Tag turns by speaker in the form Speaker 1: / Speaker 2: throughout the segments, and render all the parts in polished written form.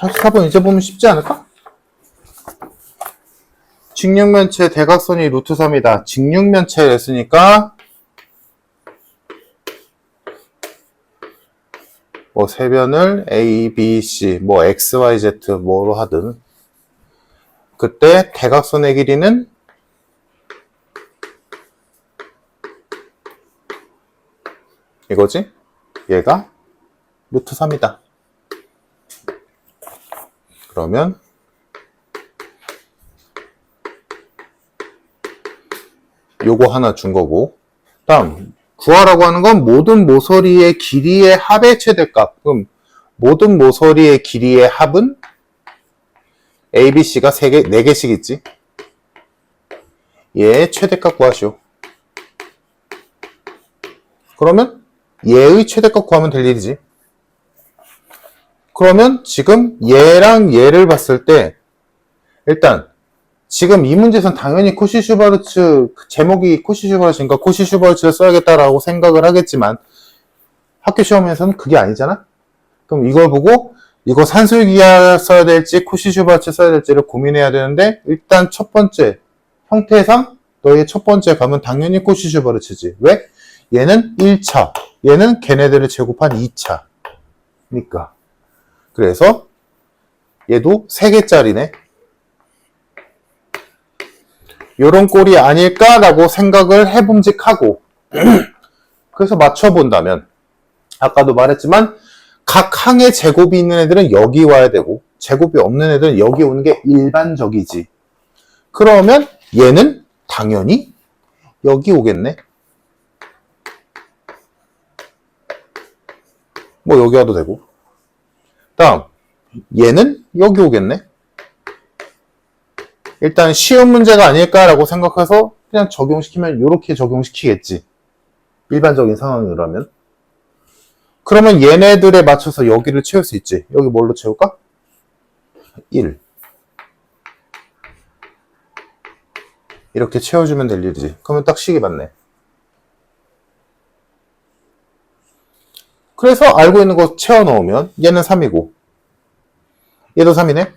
Speaker 1: 44번 이제 보면 쉽지 않을까? 직육면체 대각선이 루트 3이다. 직육면체를 했으니까 뭐 세변을 A, B, C, 뭐 X, Y, Z 뭐로 하든 그때 대각선의 길이는 이거지? 얘가 루트 3이다. 그러면 요거 하나 준 거고, 다음 구하라고 하는 건 모든 모서리의 길이의 합의 최대값. 그럼 모든 모서리의 길이의 합은 A, B, C가 4개씩 있지. 얘의 최대값 구하시오. 그러면 얘의 최대값 구하면 될 일이지. 그러면 지금 얘랑 얘를 봤을 때 일단 지금 이 문제에서는 당연히 코시-슈바르츠 제목이 코시-슈바르츠니까 코시-슈바르츠를 써야겠다라고 생각을 하겠지만 학교 시험에서는 그게 아니잖아? 그럼 이걸 보고 이거 산술기하 써야 될지 코시-슈바르츠 써야 될지를 고민해야 되는데 일단 첫 번째 형태상 너의 첫 번째 감은 당연히 코시-슈바르츠지. 왜? 얘는 1차, 얘는 걔네들을 제곱한 2차. 그러니까 그래서 얘도 3개짜리네. 요런 꼴이 아닐까라고 생각을 해봄직하고 그래서 맞춰본다면 아까도 말했지만 각 항에 제곱이 있는 애들은 여기 와야 되고 제곱이 없는 애들은 여기 오는 게 일반적이지. 그러면 얘는 당연히 여기 오겠네. 뭐 여기 와도 되고. 다음 얘는 여기 오겠네. 일단 쉬운 문제가 아닐까라고 생각해서 그냥 적용시키면 이렇게 적용시키겠지. 일반적인 상황이라면. 그러면 얘네들에 맞춰서 여기를 채울 수 있지. 여기 뭘로 채울까? 1. 이렇게 채워주면 될 일이지. 그러면 딱 식이 맞네. 그래서 알고 있는 거 채워 넣으면 얘는 3이고 얘도 3이네.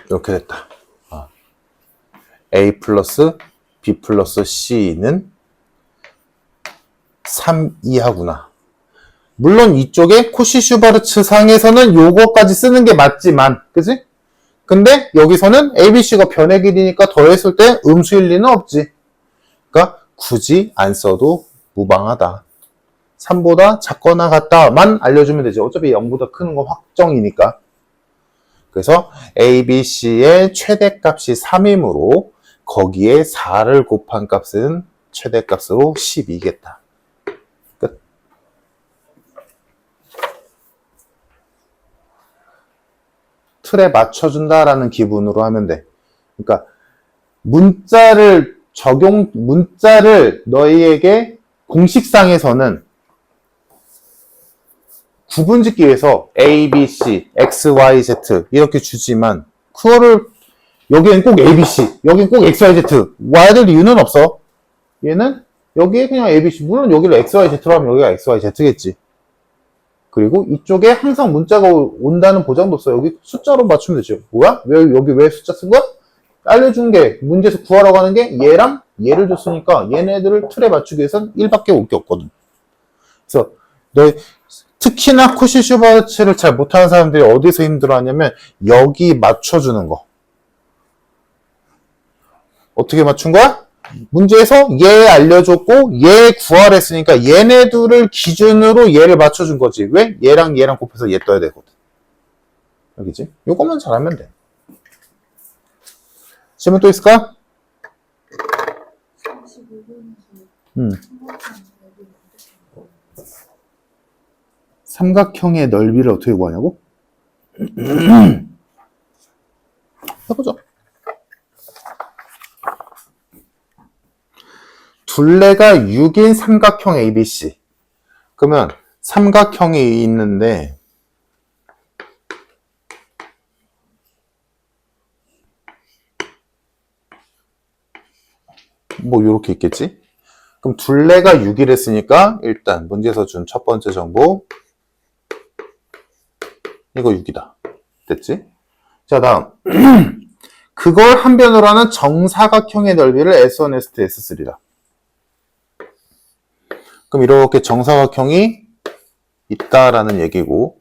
Speaker 1: 이렇게 됐다. A 플러스 B 플러스 C는 3 이하구나. 물론 이쪽에 코시-슈바르츠 상에서는 요거까지 쓰는 게 맞지만, 그지? 근데 여기서는 ABC가 변의 길이니까 더했을 때 음수일 리는 없지. 그러니까 굳이 안 써도 무방하다. 3보다 작거나 같다만 알려주면 되지. 어차피 0보다 큰 거 확정이니까. 그래서 ABC의 최대값이 3이므로 거기에 4를 곱한 값은 최대값으로 12겠다. 끝. 틀에 맞춰준다라는 기분으로 하면 돼. 그러니까 문자를 너희에게 공식상에서는 구분짓기 위해서 A, B, C, X, Y, Z 이렇게 주지만 그거를 여기엔 꼭 A, B, C, 여기엔 꼭 X, Y, Z 와야 될 이유는 없어. 얘는 여기에 그냥 A, B, C 물론 여기를 X, Y, Z로 하면 여기가 X, Y, Z겠지. 그리고 이쪽에 항상 문자가 온다는 보장도 없어. 여기 숫자로 맞추면 되죠. 뭐야? 여기 왜 숫자 쓴 거야? 알려준 게 문제에서 구하라고 하는 게 얘랑 얘를 줬으니까 얘네들을 틀에 맞추기 위해서는 1밖에 올 게 없거든. 그래서 특히나 코시-슈바르츠를 잘 못하는 사람들이 어디서 힘들어하냐면 여기 맞춰주는 거. 어떻게 맞춘 거야? 문제에서 얘 알려줬고 얘 구하랬으니까 얘네들을 기준으로 얘를 맞춰준 거지. 왜? 얘랑 얘랑 곱해서 얘 떠야 되거든. 여기지? 요것만 잘하면 돼. 질문 또 있을까? 삼각형의 넓이를 어떻게 구하냐고? 해보자. 둘레가 6인 삼각형 ABC. 그러면 삼각형이 있는데 뭐 이렇게 있겠지? 그럼 둘레가 6이랬으니까 일단 문제에서 준 첫 번째 정보 이거 6이다. 됐지? 자, 다음 그걸 한 변으로 하는 정사각형의 넓이를 S1, S2, S3다. 그럼 이렇게 정사각형이 있다라는 얘기고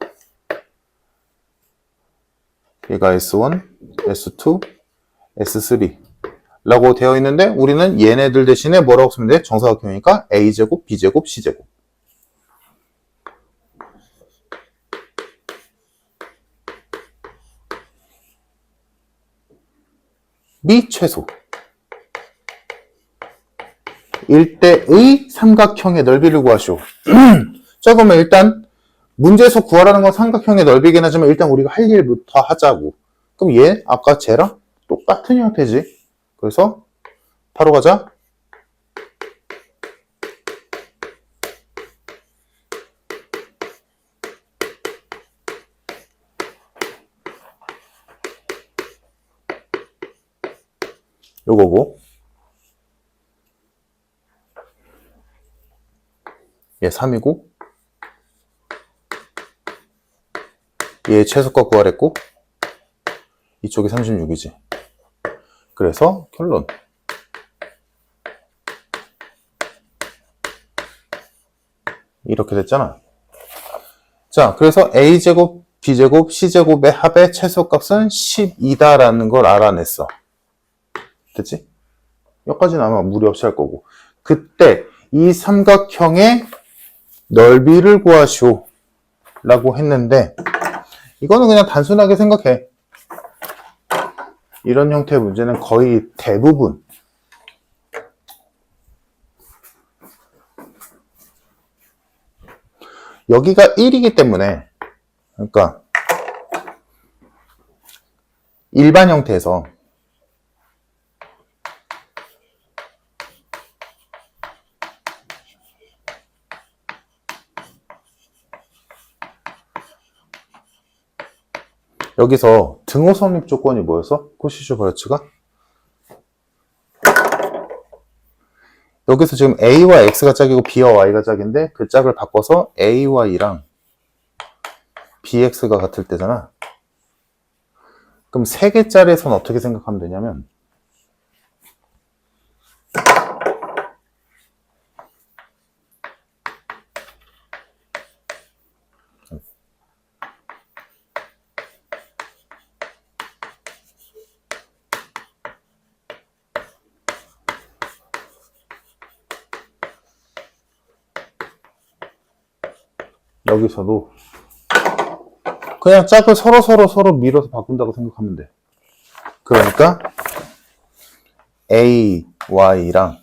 Speaker 1: 얘가 S1, S2, S3 라고 되어 있는데 우리는 얘네들 대신에 뭐라고 쓰면 돼? 정사각형이니까 A제곱, B제곱, C제곱 미 최소 1대의 삼각형의 넓이를 구하시오. 자, 그러면 일단 문제에서 구하라는 건 삼각형의 넓이긴 하지만 일단 우리가 할 일부터 하자고. 그럼 얘 아까 쟤랑 똑같은 형태지. 그래서 바로 가자. 요거고 얘 3이고 얘 최소값 구하랬고 이쪽이 36이지. 그래서 결론 이렇게 됐잖아. 자, 그래서 A제곱, B제곱, C제곱의 합의 최소값은 12다라는 걸 알아냈어. 됐지? 여기까지는 아마 무리 없이 할 거고. 그때 이 삼각형의 넓이를 구하시오 라고 했는데 이거는 그냥 단순하게 생각해. 이런 형태의 문제는 거의 대부분 여기가 1이기 때문에 그러니까 일반 형태에서 여기서 등호 성립 조건이 뭐였어? 코시쇼 버려츠가? 여기서 지금 A와 X가 짝이고 B와 Y가 짝인데 그 짝을 바꿔서 A와 E랑 BX가 같을 때잖아. 그럼 세 개짜리에서는 어떻게 생각하면 되냐면 여기서도 그냥 짝을 서로 밀어서 바꾼다고 생각하면 돼. 그러니까 A, Y랑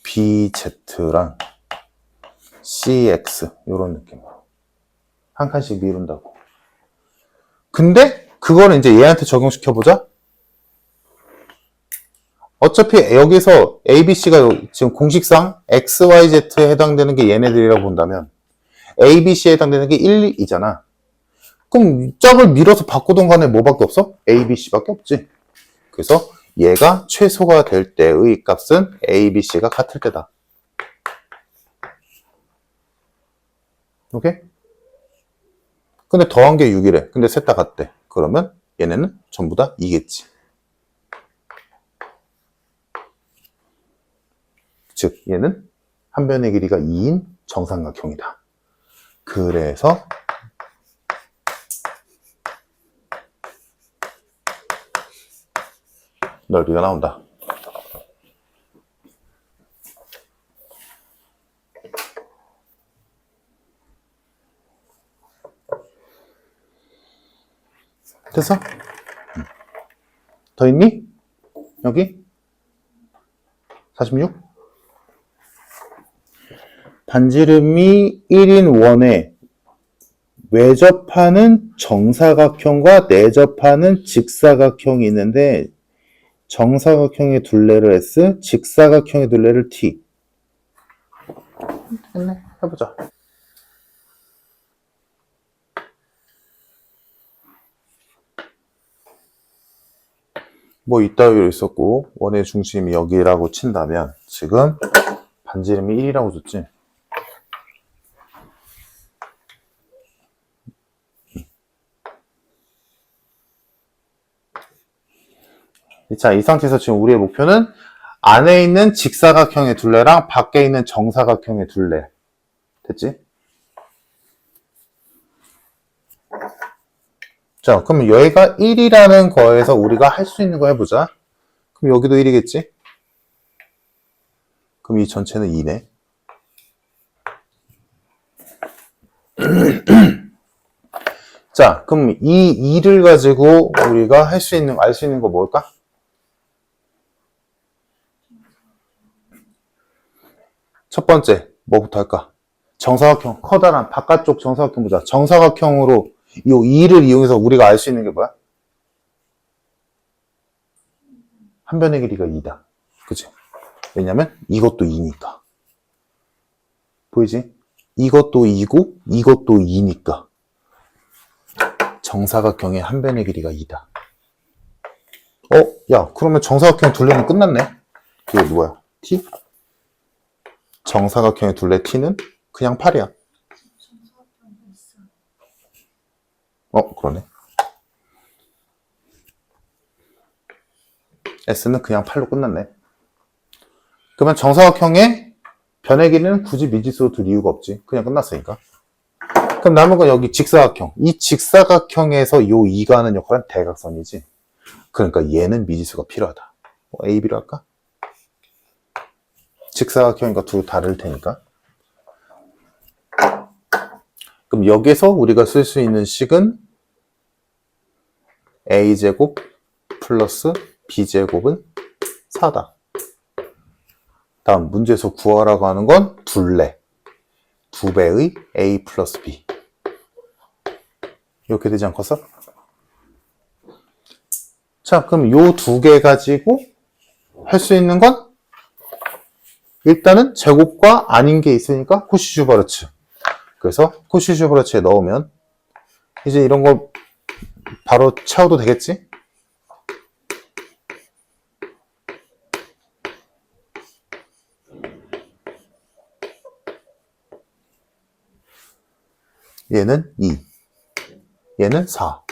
Speaker 1: BZ랑 CX 이런 느낌으로 한 칸씩 미룬다고. 근데 그거를 이제 얘한테 적용시켜보자. 어차피 여기서 ABC가 지금 공식상 XYZ에 해당되는 게 얘네들이라고 본다면 ABC에 해당되는 게 1, 2잖아. 그럼 짝을 밀어서 바꾸던 간에 뭐밖에 없어? ABC밖에 없지. 그래서 얘가 최소가 될 때의 값은 ABC가 같을 때다. 오케이? 근데 더한 게 6이래. 근데 셋 다 같대. 그러면 얘네는 전부 다 2겠지. 즉 얘는 한 변의 길이가 2인 정삼각형이다. 그래서 넓이가 나온다. 됐어? 더 있니? 여기? 46? 반지름이 1인 원에 외접하는 정사각형과 내접하는 직사각형이 있는데 정사각형의 둘레를 S, 직사각형의 둘레를 T. 됐네. 해보자. 뭐 이따위로 있었고 원의 중심이 여기라고 친다면 지금 반지름이 1이라고 줬지. 자, 이 상태에서 지금 우리의 목표는 안에 있는 직사각형의 둘레랑 밖에 있는 정사각형의 둘레. 됐지? 자, 그럼 여기가 1이라는 거에서 우리가 할 수 있는 거 해보자. 그럼 여기도 1이겠지? 그럼 이 전체는 2네. 자, 그럼 이 2를 가지고 우리가 알 수 있는 거 뭘까? 첫 번째, 뭐부터 할까? 정사각형, 커다란 바깥쪽 정사각형 보자. 정사각형으로 이 2를 이용해서 우리가 알 수 있는 게 뭐야? 한 변의 길이가 2다. 그치? 왜냐면 이것도 2니까. 보이지? 이것도 2고 이것도 2니까 정사각형의 한 변의 길이가 2다. 야, 그러면 정사각형 둘레는 끝났네. 이거 뭐야? T? 정사각형의 둘레 T는 그냥 8이야. 그러네. S는 그냥 8로 끝났네. 그러면 정사각형의 변의 길이는 굳이 미지수로 둘 이유가 없지. 그냥 끝났으니까. 그럼 남은 건 여기 직사각형. 이 직사각형에서 요 2가 하는 역할은 대각선이지. 그러니까 얘는 미지수가 필요하다. A, B로 할까? 직사각형이니까 둘 다를 테니까. 그럼 여기서 우리가 쓸 수 있는 식은 A제곱 플러스 B제곱은 4다. 다음 문제에서 구하라고 하는 건 둘레. 2배의 A 플러스 B. 이렇게 되지 않겠어? 자, 그럼 요 두 개 가지고 할 수 있는 건 일단은 제곱과 아닌 게 있으니까 코시-슈바르츠. 그래서 코시-슈바르츠에 넣으면 이제 이런 거 바로 채워도 되겠지? 얘는 2, 얘는 4.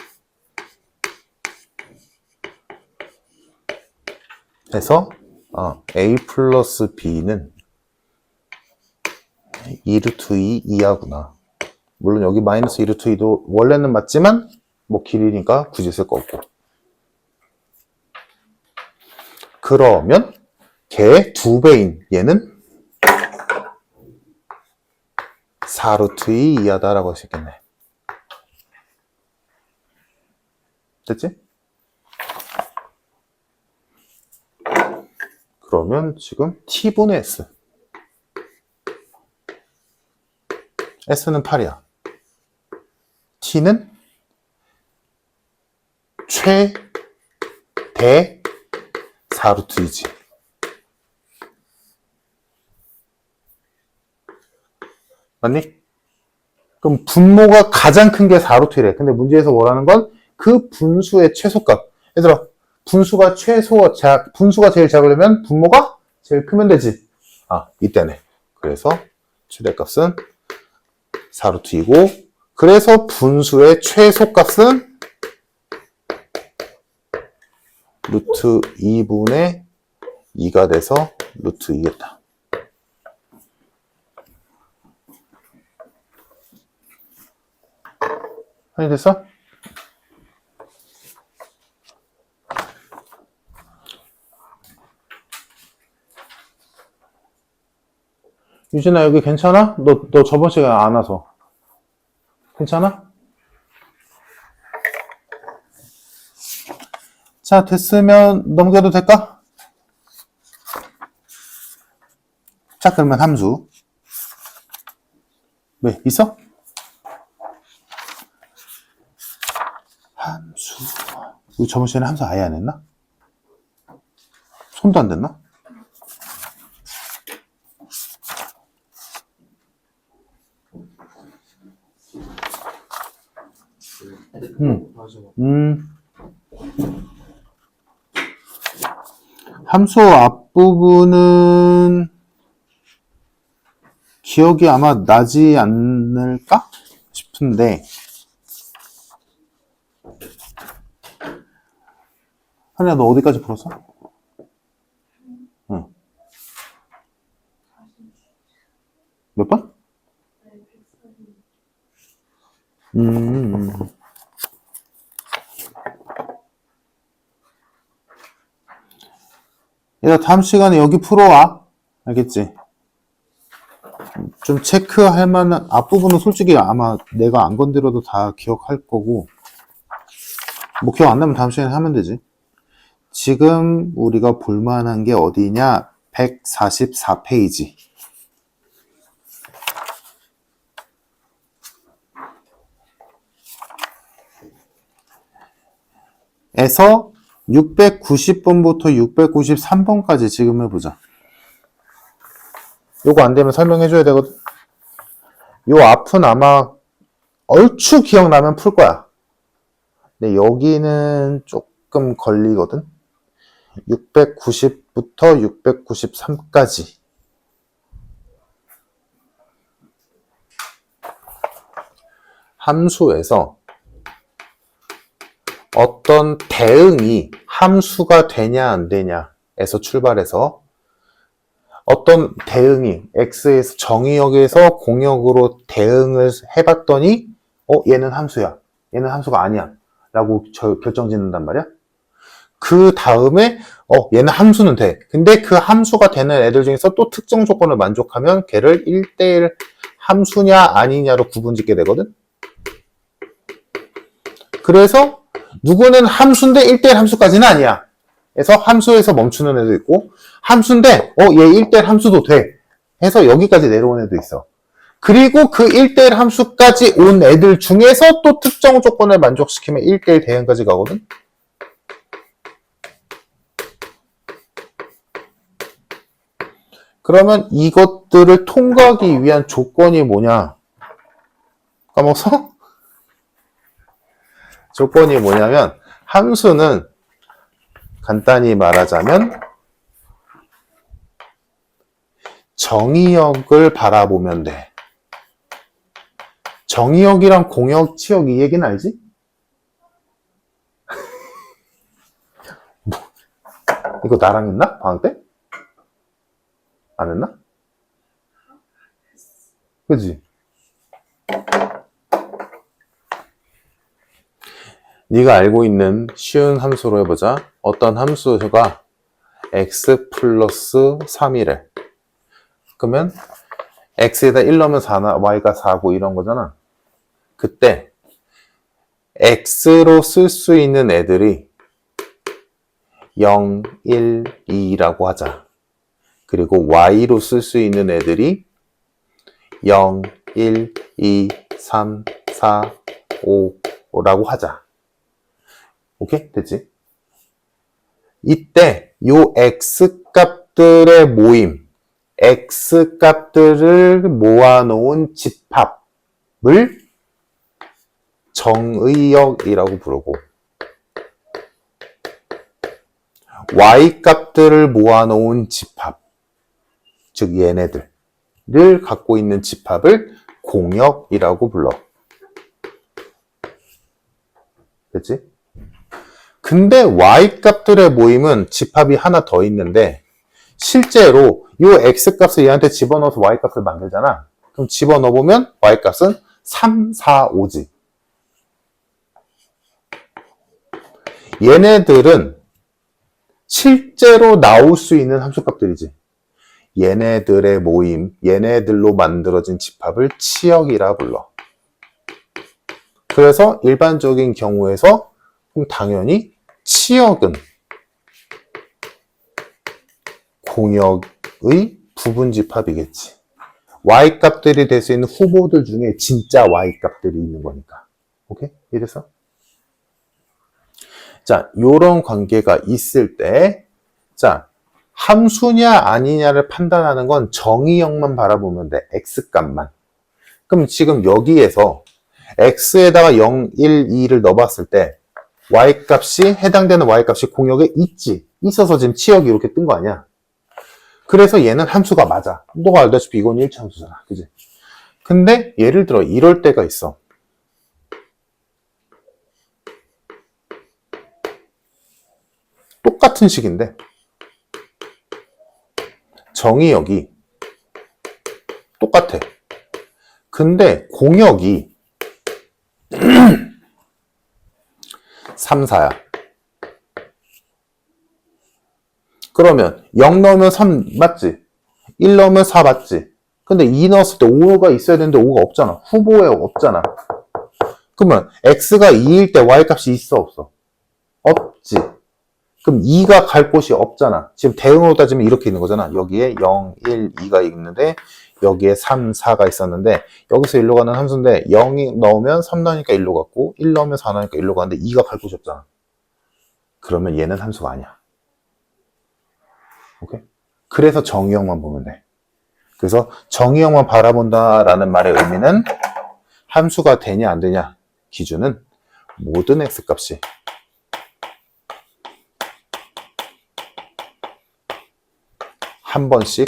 Speaker 1: 해서 A 플러스 B는 2루트 2 이하구나. 물론 여기 마이너스 2루트 2도 원래는 맞지만 뭐 길이니까 굳이 쓸 거 없고. 그러면 걔의 2배인 얘는 4루트 2 이하다라고 할 수 있겠네. 됐지? 그러면 지금 T분의 S. S는 8이야. T는 최대 4루트 2지. 맞니? 그럼 분모가 가장 큰 게 4루트 1이래. 근데 문제에서 원하는 건 그 분수의 최소값. 얘들아, 분수가 제일 작으려면 분모가 제일 크면 되지. 이때네. 그래서 최대값은 4루트 2고, 그래서 분수의 최소값은 루트 2분의 2가 돼서 루트 2겠다. 확인 됐어? 유진아, 여기 괜찮아? 너 저번 시간에 안 와서. 괜찮아? 자, 됐으면 넘겨도 될까? 자, 그러면 함수. 왜? 있어? 함수. 우리 저번 시간에 함수 아예 안 했나? 손도 안 댔나? 함수 앞부분은 기억이 아마 나지 않을까 싶은데, 하늘아, 너 어디까지 풀었어? 응. 몇 번? 얘들아, 다음 시간에 여기 풀어와. 알겠지? 좀 체크할 만한, 앞부분은 솔직히 아마 내가 안 건드려도 다 기억할 거고, 뭐 기억 안 나면 다음 시간에 하면 되지. 지금 우리가 볼만한 게 어디냐? 144페이지. 에서 690번부터 693번까지 지금 해보자. 요거 안 되면 설명해줘야 되거든. 요 앞은 아마 얼추 기억나면 풀 거야. 근데 여기는 조금 걸리거든. 690부터 693까지. 함수에서 어떤 대응이 함수가 되냐 안 되냐에서 출발해서 어떤 대응이 x에서 정의역에서 공역으로 대응을 해봤더니 얘는 함수야, 얘는 함수가 아니야 라고 결정 짓는단 말이야. 그 다음에 얘는 함수는 돼. 근데 그 함수가 되는 애들 중에서 또 특정 조건을 만족하면 걔를 1대1 함수냐 아니냐로 구분짓게 되거든. 그래서 누구는 함수인데 1대1 함수까지는 아니야. 그래서 함수에서 멈추는 애도 있고, 함수인데 얘 1대1 함수도 돼 해서 여기까지 내려온 애도 있어. 그리고 그 1대1 함수까지 온 애들 중에서 또 특정 조건을 만족시키면 1대1 대응까지 가거든. 그러면 이것들을 통과하기 위한 조건이 뭐냐? 까먹었어? 조건이 뭐냐면, 함수는 간단히 말하자면 정의역을 바라보면 돼. 정의역이랑 공역, 치역 이 얘기는 알지? 이거 나랑 했나? 방학 때? 안 했나? 그지? 네가 알고 있는 쉬운 함수로 해보자. 어떤 함수가 x 플러스 3이래. 그러면 x에다 1 넣으면 4나 y가 4고 이런 거잖아. 그때 x로 쓸 수 있는 애들이 0, 1, 2라고 하자. 그리고 y로 쓸 수 있는 애들이 0, 1, 2, 3, 4, 5라고 하자. 오케이? 됐지? 이때 요 x 값들의 모임, x 값들을 모아놓은 집합을 정의역이라고 부르고, y 값들을 모아놓은 집합, 즉 얘네들을 갖고 있는 집합을 공역이라고 불러. 됐지? 근데 y 값들의 모임은 집합이 하나 더 있는데, 실제로 이 x값을 얘한테 집어넣어서 y값을 만들잖아. 그럼 집어넣어보면 y값은 3, 4, 5지. 얘네들은 실제로 나올 수 있는 함수값들이지. 얘네들의 모임, 얘네들로 만들어진 집합을 치역이라 불러. 그래서 일반적인 경우에서 당연히 치역은 공역의 부분집합이겠지. y값들이 될 수 있는 후보들 중에 진짜 y값들이 있는 거니까. 오케이? 이래서? 자, 요런 관계가 있을 때, 자, 함수냐 아니냐를 판단하는 건 정의역만 바라보면 돼. x값만. 그럼 지금 여기에서 x에다가 0, 1, 2를 넣어봤을 때 y값이 해당되는 y값이 공역에 있어서 지금 치역이 이렇게 뜬 거 아니야. 그래서 얘는 함수가 맞아. 너가 알다시피 이건 1차 함수잖아. 그지? 근데 예를 들어 이럴 때가 있어. 똑같은 식인데 정의역이 똑같아. 근데 공역이 3, 4야. 그러면 0 넣으면 3 맞지? 1 넣으면 4 맞지? 근데 2 넣었을 때 5가 있어야 되는데 5가 없잖아. 후보에 없잖아. 그러면 x가 2일 때 y값이 있어 없어? 없지. 그럼 2가 갈 곳이 없잖아. 지금 대응으로 따지면 이렇게 있는 거잖아. 여기에 0, 1, 2가 있는데 여기에 3, 4가 있었는데 여기서 1로 가는 함수인데 0이 넣으면 3 나오니까 1로 갔고 1 넣으면 4 나오니까 1로 가는데 2가 갈 곳이 없잖아. 그러면 얘는 함수가 아니야. 오케이? 그래서 정의형만 보면 돼. 그래서 정의형만 바라본다라는 말의 의미는 함수가 되냐 안 되냐 기준은 모든 x값이 한 번씩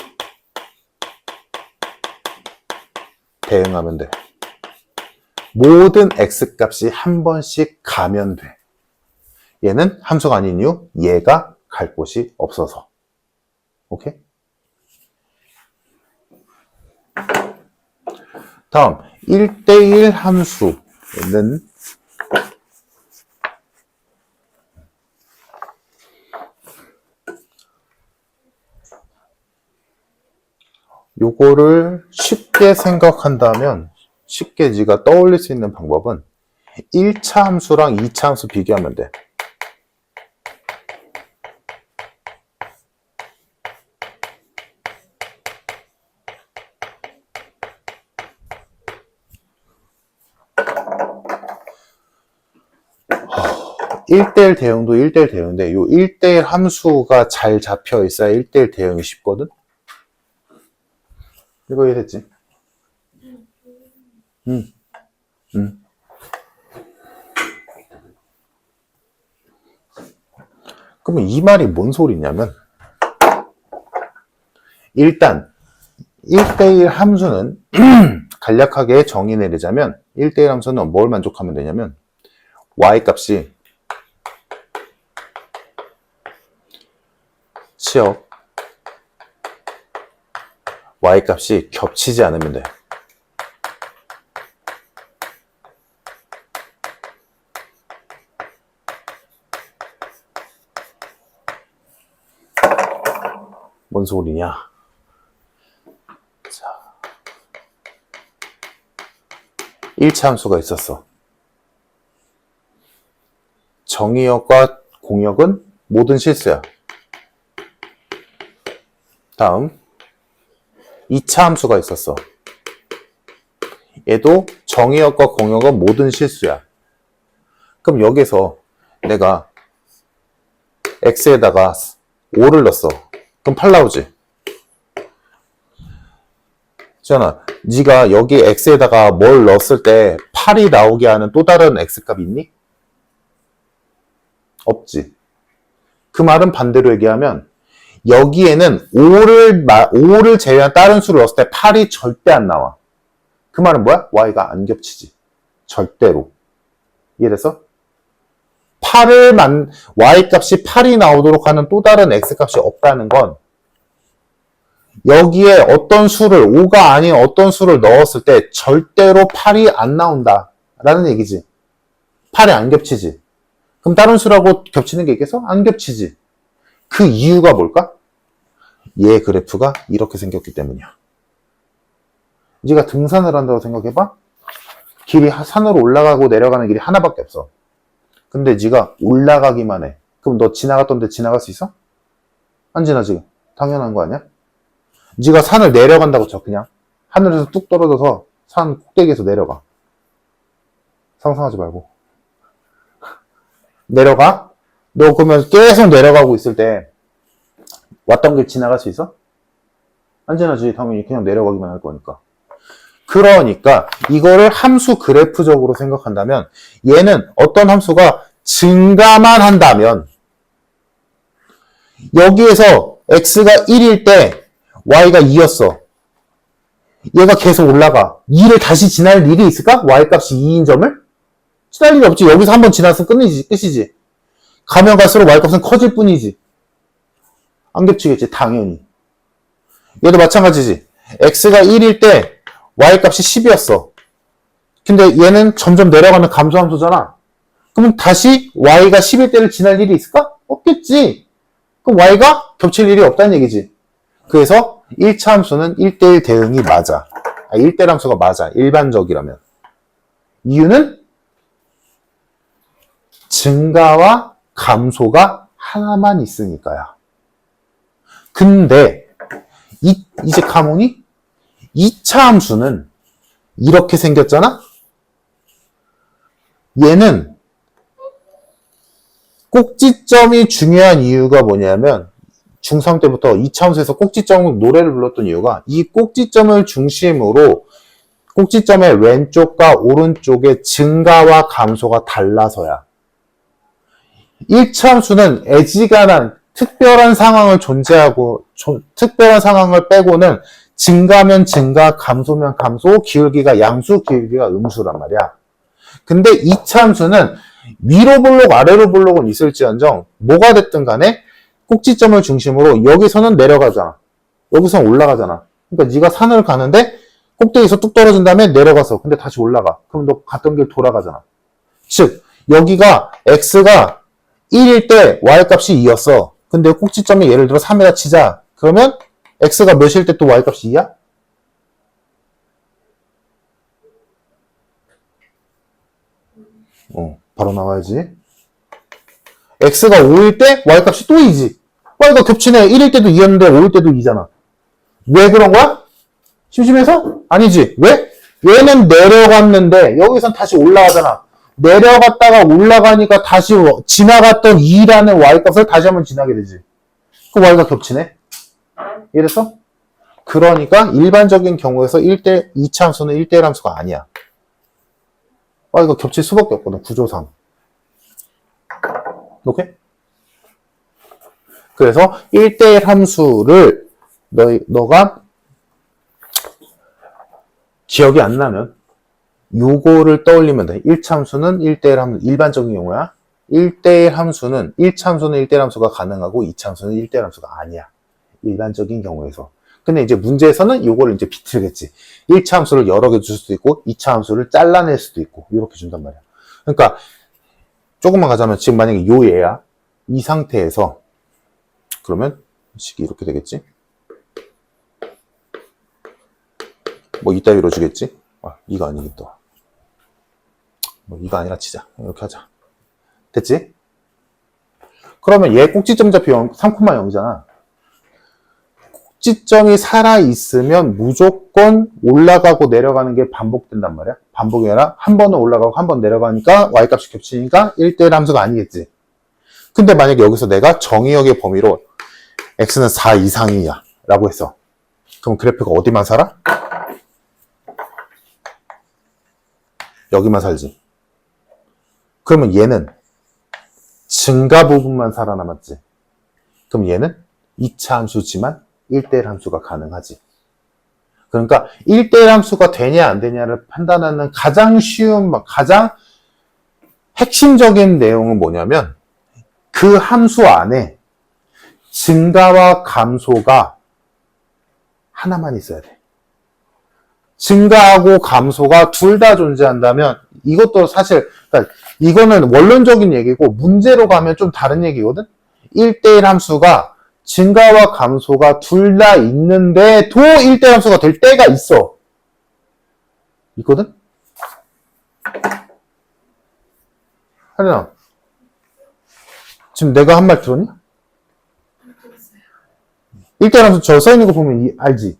Speaker 1: 대응하면 돼. 모든 x값이 한 번씩 가면 돼. 얘는 함수가 아닌 이유, 얘가 갈 곳이 없어서. 오케이? 다음 1대1 함수는 요거를 쉽게 생각한다면 쉽게 네가 떠올릴 수 있는 방법은 1차 함수랑 2차 함수 비교하면 돼. (1대1) 대응도 1대1 대응인데 요 1대1 함수가 잘 잡혀 있어야 1대1 대응이 쉽거든? 이거 이해됐지? 그러면 이 말이 뭔 소리냐면 일단 1대1 함수는 간략하게 정의 내리자면 1대1 함수는 뭘 만족하면 되냐면 y값이 치역 y값이 겹치지 않으면 돼. 뭔 소리냐? 자, 1차 함수가 있었어. 정의역과 공역은 모든 실수야. 다음 2차 함수가 있었어. 얘도 정의역과 공역은 모든 실수야. 그럼 여기서 내가 x에다가 5를 넣었어. 그럼 8 나오지? 지현아, 네가 여기 x에다가 뭘 넣었을 때 8이 나오게 하는 또 다른 x값이 있니? 없지. 그 말은 반대로 얘기하면 여기에는 5를 제외한 다른 수를 넣었을 때 8이 절대 안 나와. 그 말은 뭐야? y가 안 겹치지. 절대로. 이해됐어? y값이 8이 나오도록 하는 또 다른 x값이 없다는 건 여기에 어떤 수를 5가 아닌 어떤 수를 넣었을 때 절대로 8이 안 나온다 라는 얘기지. 8이 안 겹치지. 그럼 다른 수라고 겹치는 게 있겠어? 안 겹치지. 그 이유가 뭘까? 얘 그래프가 이렇게 생겼기 때문이야. 네가 등산을 한다고 생각해봐. 길이 산으로 올라가고 내려가는 길이 하나밖에 없어. 근데 네가 올라가기만 해. 그럼 너 지나갔던 데 지나갈 수 있어? 안 지나지. 당연한 거 아니야? 네가 산을 내려간다고 쳐. 그냥 하늘에서 뚝 떨어져서 산 꼭대기에서 내려가. 상상하지 말고 내려가? 너 그러면 계속 내려가고 있을 때 왔던 길 지나갈 수 있어? 안 지나지. 당연히 그냥 내려가기만 할 거니까. 그러니까 이거를 함수 그래프적으로 생각한다면 얘는 어떤 함수가 증가만 한다면 여기에서 x가 1일 때 y가 2였어. 얘가 계속 올라가. 2를 다시 지날 일이 있을까? y값이 2인 점을? 지날 일이 없지. 여기서 한번 지났으면 끝이지. 가면 갈수록 y값은 커질 뿐이지. 안 겹치겠지, 당연히. 얘도 마찬가지지. x가 1일 때 y값이 10이었어. 근데 얘는 점점 내려가면 감소함수잖아. 그럼 다시 y가 11 때를 지날 일이 있을까? 없겠지. 그럼 y가 겹칠 일이 없다는 얘기지. 그래서 1차 함수는 1대1 대응이 맞아. 1대1 함수가 맞아. 일반적이라면. 이유는 증가와 감소가 하나만 있으니까요. 근데 이제 가보니 2차 함수는 이렇게 생겼잖아? 얘는 꼭지점이 중요한 이유가 뭐냐면 중3 때부터 2차 함수에서 꼭지점 노래를 불렀던 이유가 이 꼭지점을 중심으로 꼭지점의 왼쪽과 오른쪽의 증가와 감소가 달라서야. 1차 함수는 애지간한 특별한 상황을 특별한 상황을 빼고는 증가면 증가, 감소면 감소, 기울기가 양수, 기울기가 음수란 말이야. 근데 2차 함수는 위로 볼록, 아래로 볼록은 있을지언정 뭐가 됐든 간에 꼭지점을 중심으로 여기서는 내려가잖아. 여기서는 올라가잖아. 그러니까 네가 산을 가는데 꼭대기에서 뚝 떨어진 다음에 내려가서 근데 다시 올라가. 그럼 너 갔던 길 돌아가잖아. 즉 여기가 x가 1일 때 y값이 2였어. 근데 꼭지점이 예를 들어 3이라 치자. 그러면 x가 몇일 때 또 y값이 2야? 바로 나와야지. x가 5일 때 y값이 또 2지. y가 겹치네. 1일 때도 2였는데 5일 때도 2잖아. 왜 그런 거야? 심심해서? 아니지. 왜? 얘는 내려갔는데 여기선 다시 올라가잖아. 내려갔다가 올라가니까 다시 지나갔던 2라는 y값을 다시 한번 지나게 되지. 그 y가 겹치네. 이래서? 그러니까 일반적인 경우에서 2차 함수는 1대1 함수가 아니야. y가 겹칠 수밖에 없거든. 구조상. 오케이? 그래서 1대1 함수를 너가 기억이 안 나면 요거를 떠올리면 돼. 1차 함수는 1대1 함수, 일반적인 경우야. 1대1 함수는 1차 함수는 1대1 함수가 가능하고 2차 함수는 1대1 함수가 아니야. 일반적인 경우에서. 근데 이제 문제에서는 요거를 이제 비틀겠지. 1차 함수를 여러 개 줄 수도 있고 2차 함수를 잘라낼 수도 있고 이렇게 준단 말이야. 그러니까 조금만 가자면 지금 만약에 요 얘야. 이 상태에서 그러면 식이 이렇게 되겠지. 뭐 이따위로 주겠지. 이거 아니겠다. 뭐 이거 아니라 치자. 이렇게 하자. 됐지? 그러면 얘 꼭지점 좌표 3,0이잖아. 꼭지점이 살아있으면 무조건 올라가고 내려가는 게 반복된단 말이야. 반복이 아니라 한 번은 올라가고 한 번 내려가니까 y값이 겹치니까 1대1 함수가 아니겠지. 근데 만약에 여기서 내가 정의역의 범위로 x는 4 이상이야 라고 했어. 그럼 그래프가 어디만 살아? 여기만 살지. 그러면 얘는 증가 부분만 살아남았지. 그럼 얘는 2차 함수지만 1대1 함수가 가능하지. 그러니까 1대1 함수가 되냐 안 되냐를 판단하는 가장 쉬운, 가장 핵심적인 내용은 뭐냐면 그 함수 안에 증가와 감소가 하나만 있어야 돼. 증가하고 감소가 둘 다 존재한다면 이것도 사실 그러니까 이거는 원론적인 얘기고 문제로 가면 좀 다른 얘기거든. 1대1 함수가 증가와 감소가 둘 다 있는데도 1대1 함수가 될 때가 있어. 있거든? 하려나? 지금 내가 한 말 들었냐? 1대1 함수 저 써있는 거 보면 알지?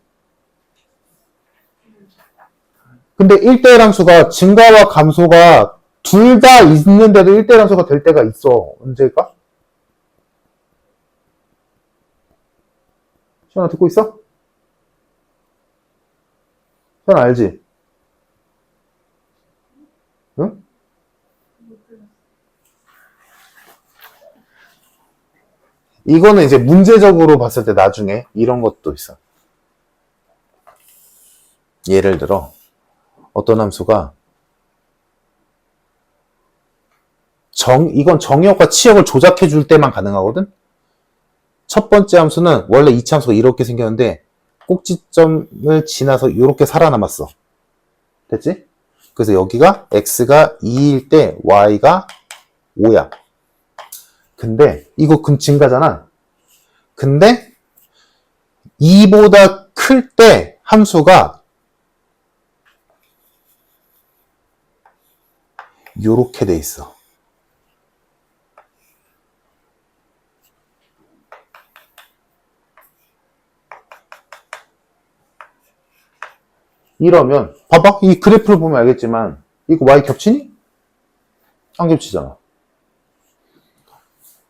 Speaker 1: 근데 1대1 함수가 증가와 감소가 둘 다 있는데도 1대1 함수가 될 때가 있어. 언제일까? 시원아 듣고 있어? 시원아 알지? 응? 이거는 이제 문제적으로 봤을 때 나중에 이런 것도 있어. 예를 들어 어떤 함수가 이건 정의역과 치역을 조작해 줄 때만 가능하거든. 첫 번째 함수는 원래 이차 함수가 이렇게 생겼는데 꼭지점을 지나서 이렇게 살아남았어. 됐지? 그래서 여기가 x가 2일 때 y가 5야. 근데 이거 금 증가잖아. 근데 2보다 클 때 함수가 요렇게 돼 있어. 이러면 봐봐. 이 그래프를 보면 알겠지만 이거 y 겹치니? 안 겹치잖아.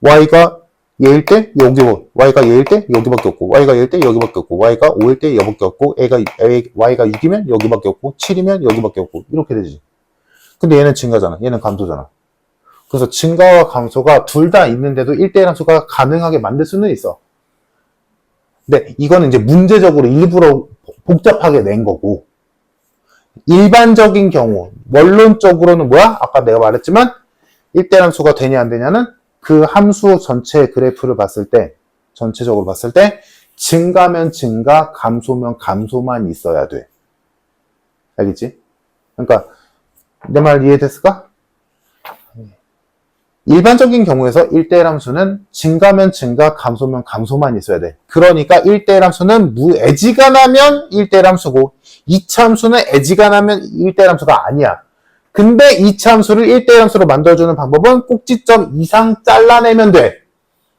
Speaker 1: y가 얘일 때 여기 y가 얘일 때 여기밖에 없고 y가 얘일 때 여기밖에 없고 y가 5일 때 여기밖에 없고 y가 6이면 여기밖에 없고 7이면 여기밖에 없고 이렇게 되지. 근데 얘는 증가잖아. 얘는 감소잖아. 그래서 증가와 감소가 둘 다 있는데도 1대1 함수가 가능하게 만들 수는 있어. 근데 이거는 이제 문제적으로 일부러 복잡하게 낸 거고, 일반적인 경우 원론적으로는 뭐야? 아까 내가 말했지만 1대1 함수가 되냐 안 되냐는 그 함수 전체 그래프를 봤을 때, 전체적으로 봤을 때 증가면 증가, 감소면 감소만 있어야 돼. 알겠지? 그러니까 내 말 이해됐을까? 일반적인 경우에서 1대1 함수는 증가면 증가, 감소면 감소만 있어야 돼. 그러니까 1대1 함수는 애지간하면 1대1 함수고 2차 함수는 애지간하면 1대1 함수가 아니야. 근데 2차 함수를 1대1 함수로 만들어주는 방법은 꼭지점 이상 잘라내면 돼.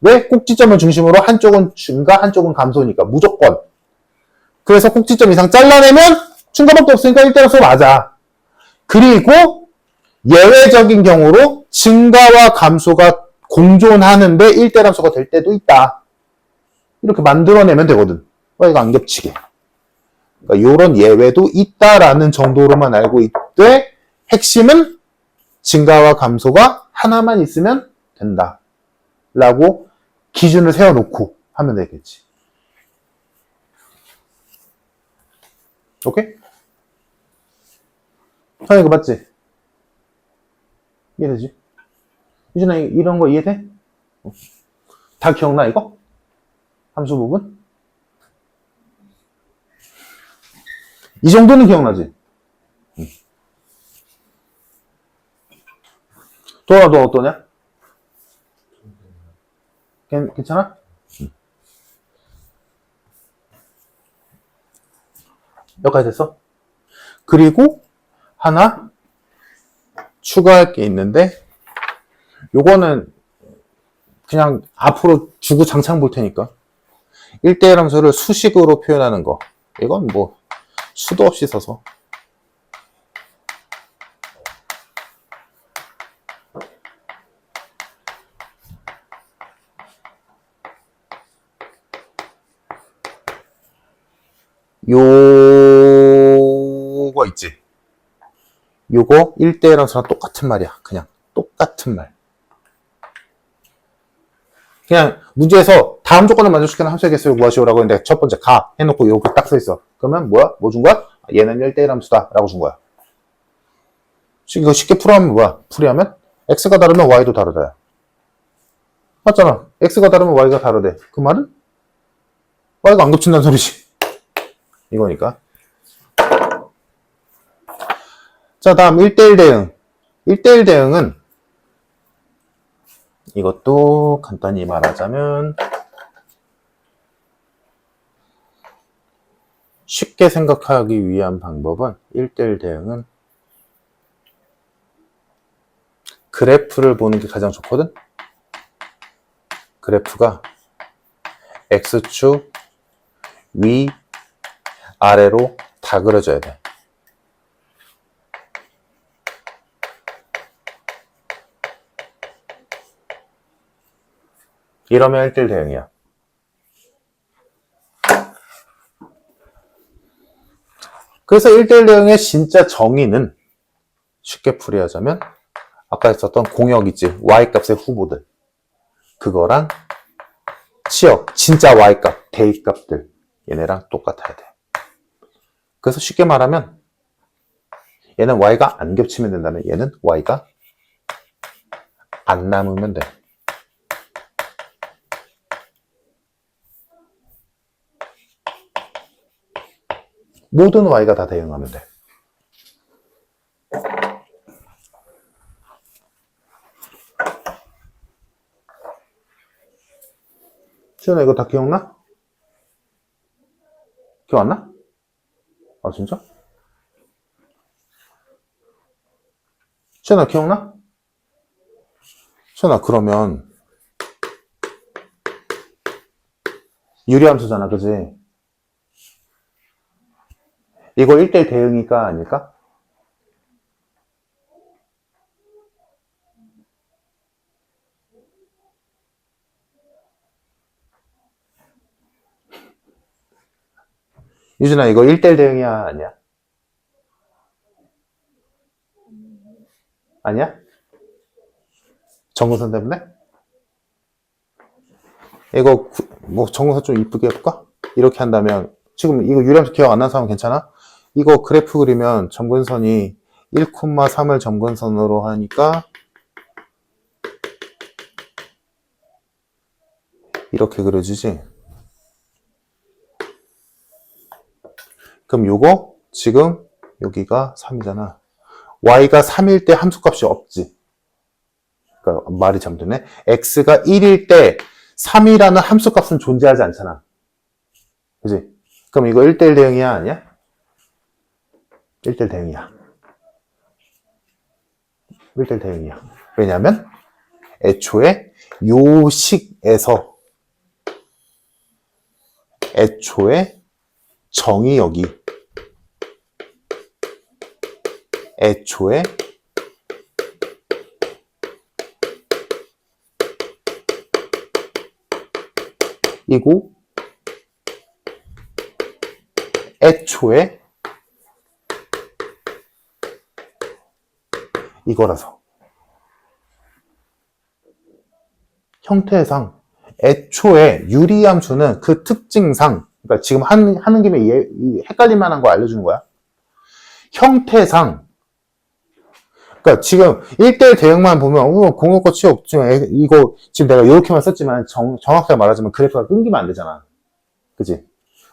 Speaker 1: 왜? 꼭지점을 중심으로 한쪽은 증가, 한쪽은 감소니까 무조건. 그래서 꼭지점 이상 잘라내면 증가밖에 없으니까 1대1 함수 맞아. 그리고 예외적인 경우로 증가와 감소가 공존하는데 1대1 함수가 될 때도 있다. 이렇게 만들어내면 되거든. 이거 안 겹치게. 그러니까 이런 예외도 있다라는 정도로만 알고 있되 핵심은 증가와 감소가 하나만 있으면 된다. 라고 기준을 세워놓고 하면 되겠지. 오케이? 이거 맞지? 이해되지? 유진아, 이런 거 이해돼? 다 기억나, 이거? 함수 부분? 이 정도는 기억나지? 도아, 너 어떠냐? 괜찮아? 여기까지 됐어? 그리고 하나 추가할 게 있는데 요거는 그냥 앞으로 주구장창 볼 테니까 1대1 함수를 수식으로 표현하는 거 이건 뭐 수도 없이 써서 요거 있지 요거 1대1 함수랑 똑같은 말이야. 그냥 똑같은 말. 그냥 문제에서 다음 조건을 만족시키는 함수의 개수를 구하시오라고 했는데 첫 번째 가 해놓고 여기 딱 써있어. 그러면 뭐야? 뭐 준 거야? 얘는 1대1 함수다 라고 준 거야. 이거 쉽게 풀어하면 뭐야? 풀이하면 x가 다르면 y도 다르다. 맞잖아. x가 다르면 y가 다르대. 그 말은? y가 안 겹친다는 소리지. 이거니까. 자, 다음 1대1 대응. 1대1 대응은 이것도 간단히 말하자면 쉽게 생각하기 위한 방법은 1대1 대응은 그래프를 보는 게 가장 좋거든? 그래프가 X축 위, 아래로 다 그려져야 돼. 이러면 1대1 대응이야. 그래서 1대1 대응의 진짜 정의는 쉽게 풀이하자면 아까 했었던 공역 있지. Y값의 후보들. 그거랑 치역, 진짜 y값, 대입값들 얘네랑 똑같아야 돼. 그래서 쉽게 말하면 얘는 y가 안 겹치면 된다면 얘는 y가 안 남으면 돼. 모든 y가 다 대응하면 돼. 시연아 이거 다 기억나? 기억 안 나? 아 진짜? 시연아 기억나? 시연아 그러면 유리함수잖아 그지? 이거 1대1 대응일까 아닐까? 유진아 이거 1대1 대응이야 아니야? 아니야? 정근선 때문에? 이거 뭐 정근선 좀 이쁘게 해볼까? 이렇게 한다면 지금 이거 유리함수 기억 안 나는 사람 괜찮아? 이거 그래프 그리면 점근선이 1,3을 점근선으로 하니까 이렇게 그려지지? 그럼 요거 지금 여기가 3이잖아. y가 3일 때 함수값이 없지. 그러니까 말이 잘못됐네. x가 1일 때 3이라는 함수값은 존재하지 않잖아. 그지? 그럼 이거 1대1 대응이야 아니야? 1대1 대응이야. 1대1 대응이야. 왜냐면 애초에 요 식에서 애초에 정의역이 애초에 이고 애초에 이거라서 형태상 애초에 유리함수는 그 특징상 그러니까 지금 하는 김에 헷갈릴 만한 거 알려주는 거야. 형태상 그러니까 지금 1대1 대응만 보면 공역과 치역 이거 지금 내가 이렇게만 썼지만 정확하게 말하자면 그래프가 끊기면 안 되잖아. 그치?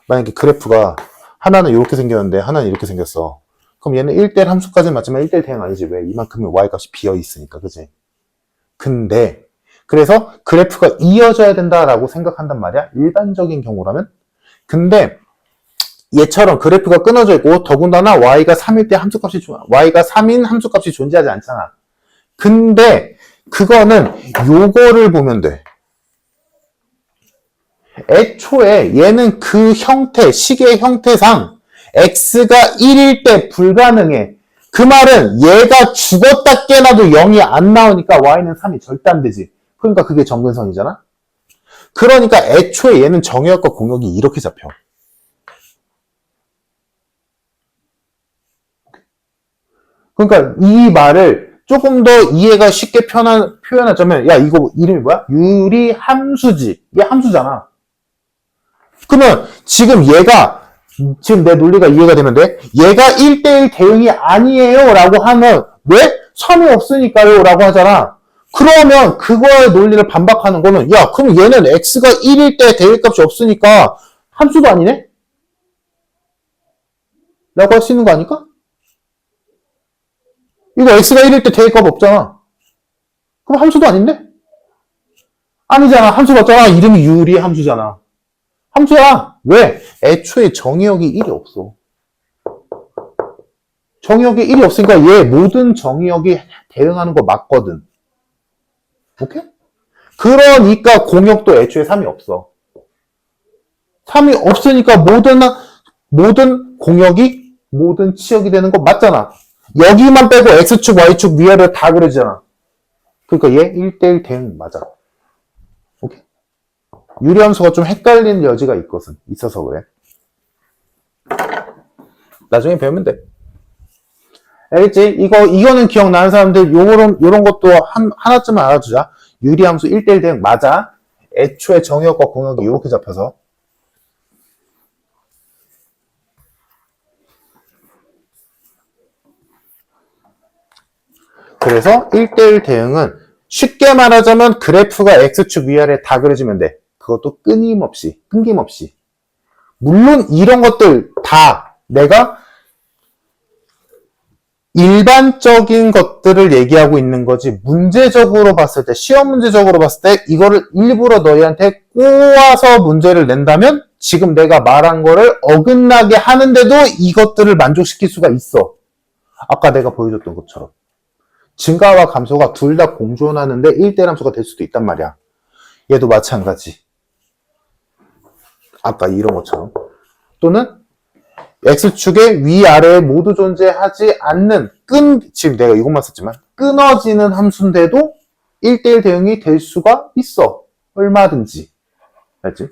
Speaker 1: 만약에 그래프가 하나는 이렇게 생겼는데 하나는 이렇게 생겼어. 그럼 얘는 1대1 함수까지는 맞지만 1대1 대응 아니지. 왜? 이만큼의 y값이 비어있으니까. 그치? 근데 그래서 그래프가 이어져야 된다라고 생각한단 말이야. 일반적인 경우라면. 근데 얘처럼 그래프가 끊어져 있고 더군다나 y가 3일 때 y가 3인 함수값이 존재하지 않잖아. 근데 그거는 요거를 보면 돼. 애초에 얘는 그 형태, 식의 형태상 x가 1일 때 불가능해. 그 말은 얘가 죽었다 깨나도 0이 안 나오니까 y는 3이 절대 안 되지. 그러니까 그게 정근선이잖아. 그러니까 애초에 얘는 정의역과 공역이 이렇게 잡혀. 그러니까 이 말을 조금 더 이해가 쉽게 표현하자면 야 이거 이름이 뭐야? 유리함수지. 이게 함수잖아. 그러면 지금 얘가 지금 내 논리가 이해가 되는데 얘가 1대1 대응이 아니에요 라고 하면 왜? 3이 없으니까요 라고 하잖아. 그러면 그거의 논리를 반박하는 거는 야 그럼 얘는 x가 1일 때 대입값이 없으니까 함수도 아니네? 라고 할 수 있는 거 아닐까? 이거 x가 1일 때 대입값 없잖아. 그럼 함수도 아닌데? 아니잖아. 함수 맞잖아. 이름이 유리함수잖아. 함수야. 왜? 애초에 정의역이 1이 없어. 정의역이 1이 없으니까 얘 모든 정의역이 대응하는 거 맞거든. 오케이? 그러니까 공역도 애초에 3이 없어. 3이 없으니까 모든 공역이 모든 치역이 되는 거 맞잖아. 여기만 빼고 x축, y축, 위아래 다 그려지잖아. 그러니까 얘 1대1 대응 맞아. 오케이? 유리함수가 좀 헷갈리는 여지가 있어서 그래. 나중에 배우면 돼. 알겠지? 이거는 기억나는 사람들 요런 것도 하나쯤은 알아두자. 유리함수 1대1 대응 맞아. 애초에 정의역과 공역이 이렇게 잡혀서. 그래서 1대1 대응은 쉽게 말하자면 그래프가 X축 위아래 다 그려지면 돼. 그것도 끊임없이, 끊김없이. 물론 이런 것들 다 내가 일반적인 것들을 얘기하고 있는 거지, 문제적으로 봤을 때, 시험 문제적으로 봤을 때 이거를 일부러 너희한테 꼬아서 문제를 낸다면 지금 내가 말한 거를 어긋나게 하는데도 이것들을 만족시킬 수가 있어. 아까 내가 보여줬던 것처럼. 증가와 감소가 둘 다 공존하는데 1대1 함수가 될 수도 있단 말이야. 얘도 마찬가지. 아까 이런 것처럼. 또는 X축의 위아래에 모두 존재하지 않는 지금 내가 이것만 썼지만 끊어지는 함수인데도 1대1 대응이 될 수가 있어. 얼마든지. 알지?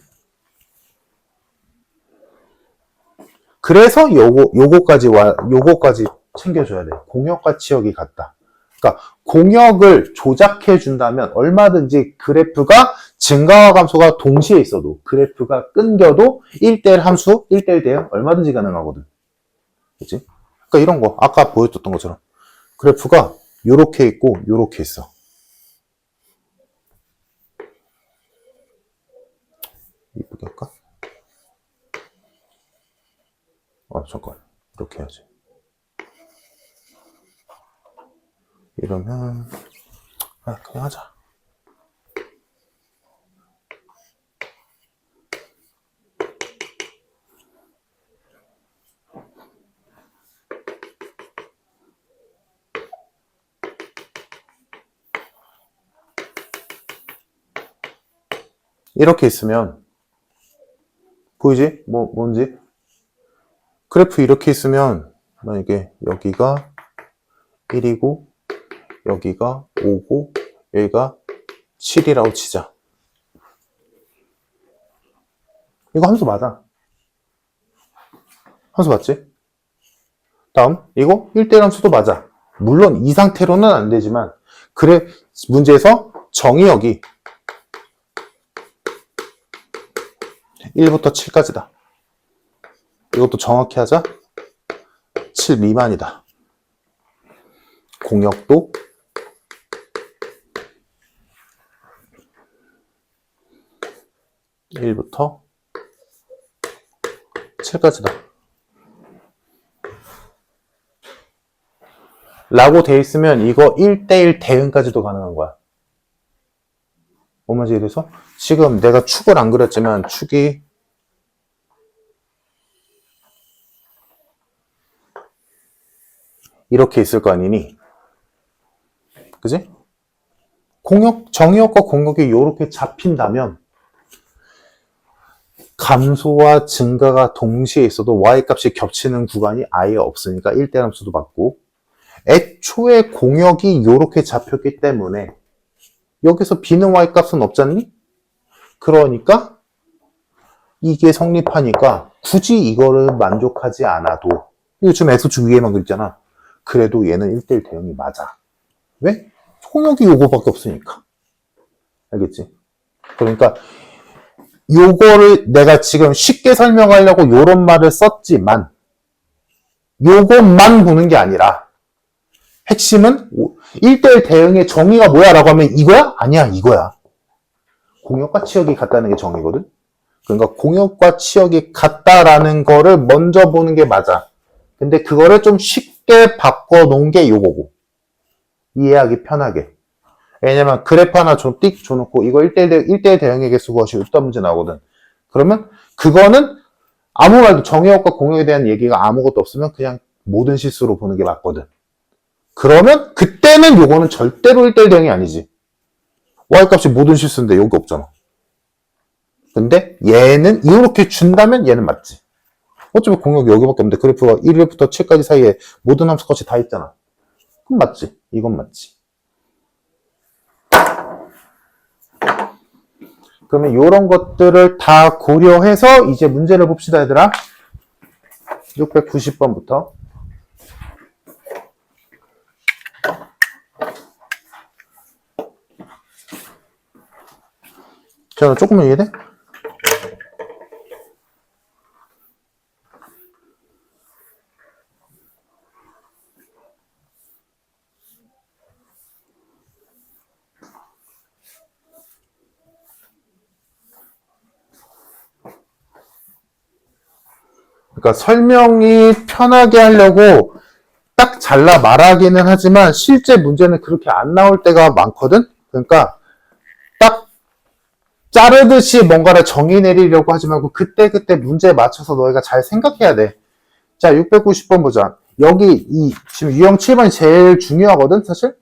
Speaker 1: 그래서 요거까지 챙겨줘야 돼. 공역과 치역이 같다. 그러니까 공역을 조작해 준다면 얼마든지 그래프가 증가와 감소가 동시에 있어도, 그래프가 끊겨도 1대1 함수, 1대1 대응 얼마든지 가능하거든. 그치? 그러니까 이런 거 아까 보여줬던 것처럼 그래프가 요렇게 있고 요렇게 있어. 이쁘게 할까? 잠깐. 이렇게 해야지. 이러면 그냥 하자. 이렇게 있으면 보이지? 뭔지? 그래프 이렇게 있으면 만약에 여기가 1이고 여기가 5고 여기가 7이라고 치자. 이거 함수 맞아. 함수 맞지? 다음 이거 1대1 함수도 맞아. 물론 이 상태로는 안 되지만 그래 문제에서 정의역이 1부터 7까지다. 이것도 정확히 하자. 7 미만이다. 공역도 1부터 7까지다. 라고 돼 있으면 이거 1대1 대응까지도 가능한 거야. 뭔 말인지 이래서 지금 내가 축을 안 그렸지만 축이 이렇게 있을 거 아니니? 그지? 정의역과 공역이 이렇게 잡힌다면 감소와 증가가 동시에 있어도 y값이 겹치는 구간이 아예 없으니까 1대1 함수도 맞고, 애초에 공역이 이렇게 잡혔기 때문에 여기서 b는 y값은 없잖니? 그러니까 이게 성립하니까 굳이 이거를 만족하지 않아도, 이거 지금 X축 위에만 그랬잖아. 그래도 얘는 1대1 대응이 맞아. 왜? 공역이 요거밖에 없으니까. 알겠지? 그러니까 요거를 내가 지금 쉽게 설명하려고 요런 말을 썼지만 요것만 보는 게 아니라 핵심은 1대1 대응의 정의가 뭐야? 라고 하면 이거야? 아니야, 이거야. 공역과 치역이 같다는 게 정의거든? 그러니까 공역과 치역이 같다라는 거를 먼저 보는 게 맞아. 근데 그거를 좀 쉽게 바꿔놓은 게 요거고. 이해하기 편하게. 왜냐면 그래프 하나 띡 줘놓고 이거 1대1 대응의 개수 구하시오. 이딴 문제 나오거든. 그러면 그거는 아무 말도 정의역과 공역에 대한 얘기가 아무것도 없으면 그냥 모든 실수로 보는 게 맞거든. 그러면 그때는 요거는 절대로 1대1 대응이 아니지. y값이 모든 실수인데 여기 없잖아. 근데 얘는 이렇게 준다면 얘는 맞지. 어차피 공역이 여기밖에 없는데 그래프가 1부터 7까지 사이에 모든 함수값이 다 있잖아. 그럼 맞지. 이건 맞지. 그러면 이런 것들을 다 고려해서 이제 문제를 봅시다, 얘들아. 690번부터. 자, 조금만 이해돼? 그러니까 설명이 편하게 하려고 딱 잘라 말하기는 하지만 실제 문제는 그렇게 안 나올 때가 많거든? 그러니까 딱 자르듯이 뭔가를 정의 내리려고 하지 말고 그때그때 문제에 맞춰서 너희가 잘 생각해야 돼. 자, 690번 보자. 여기 지금 유형 7번이 제일 중요하거든, 사실?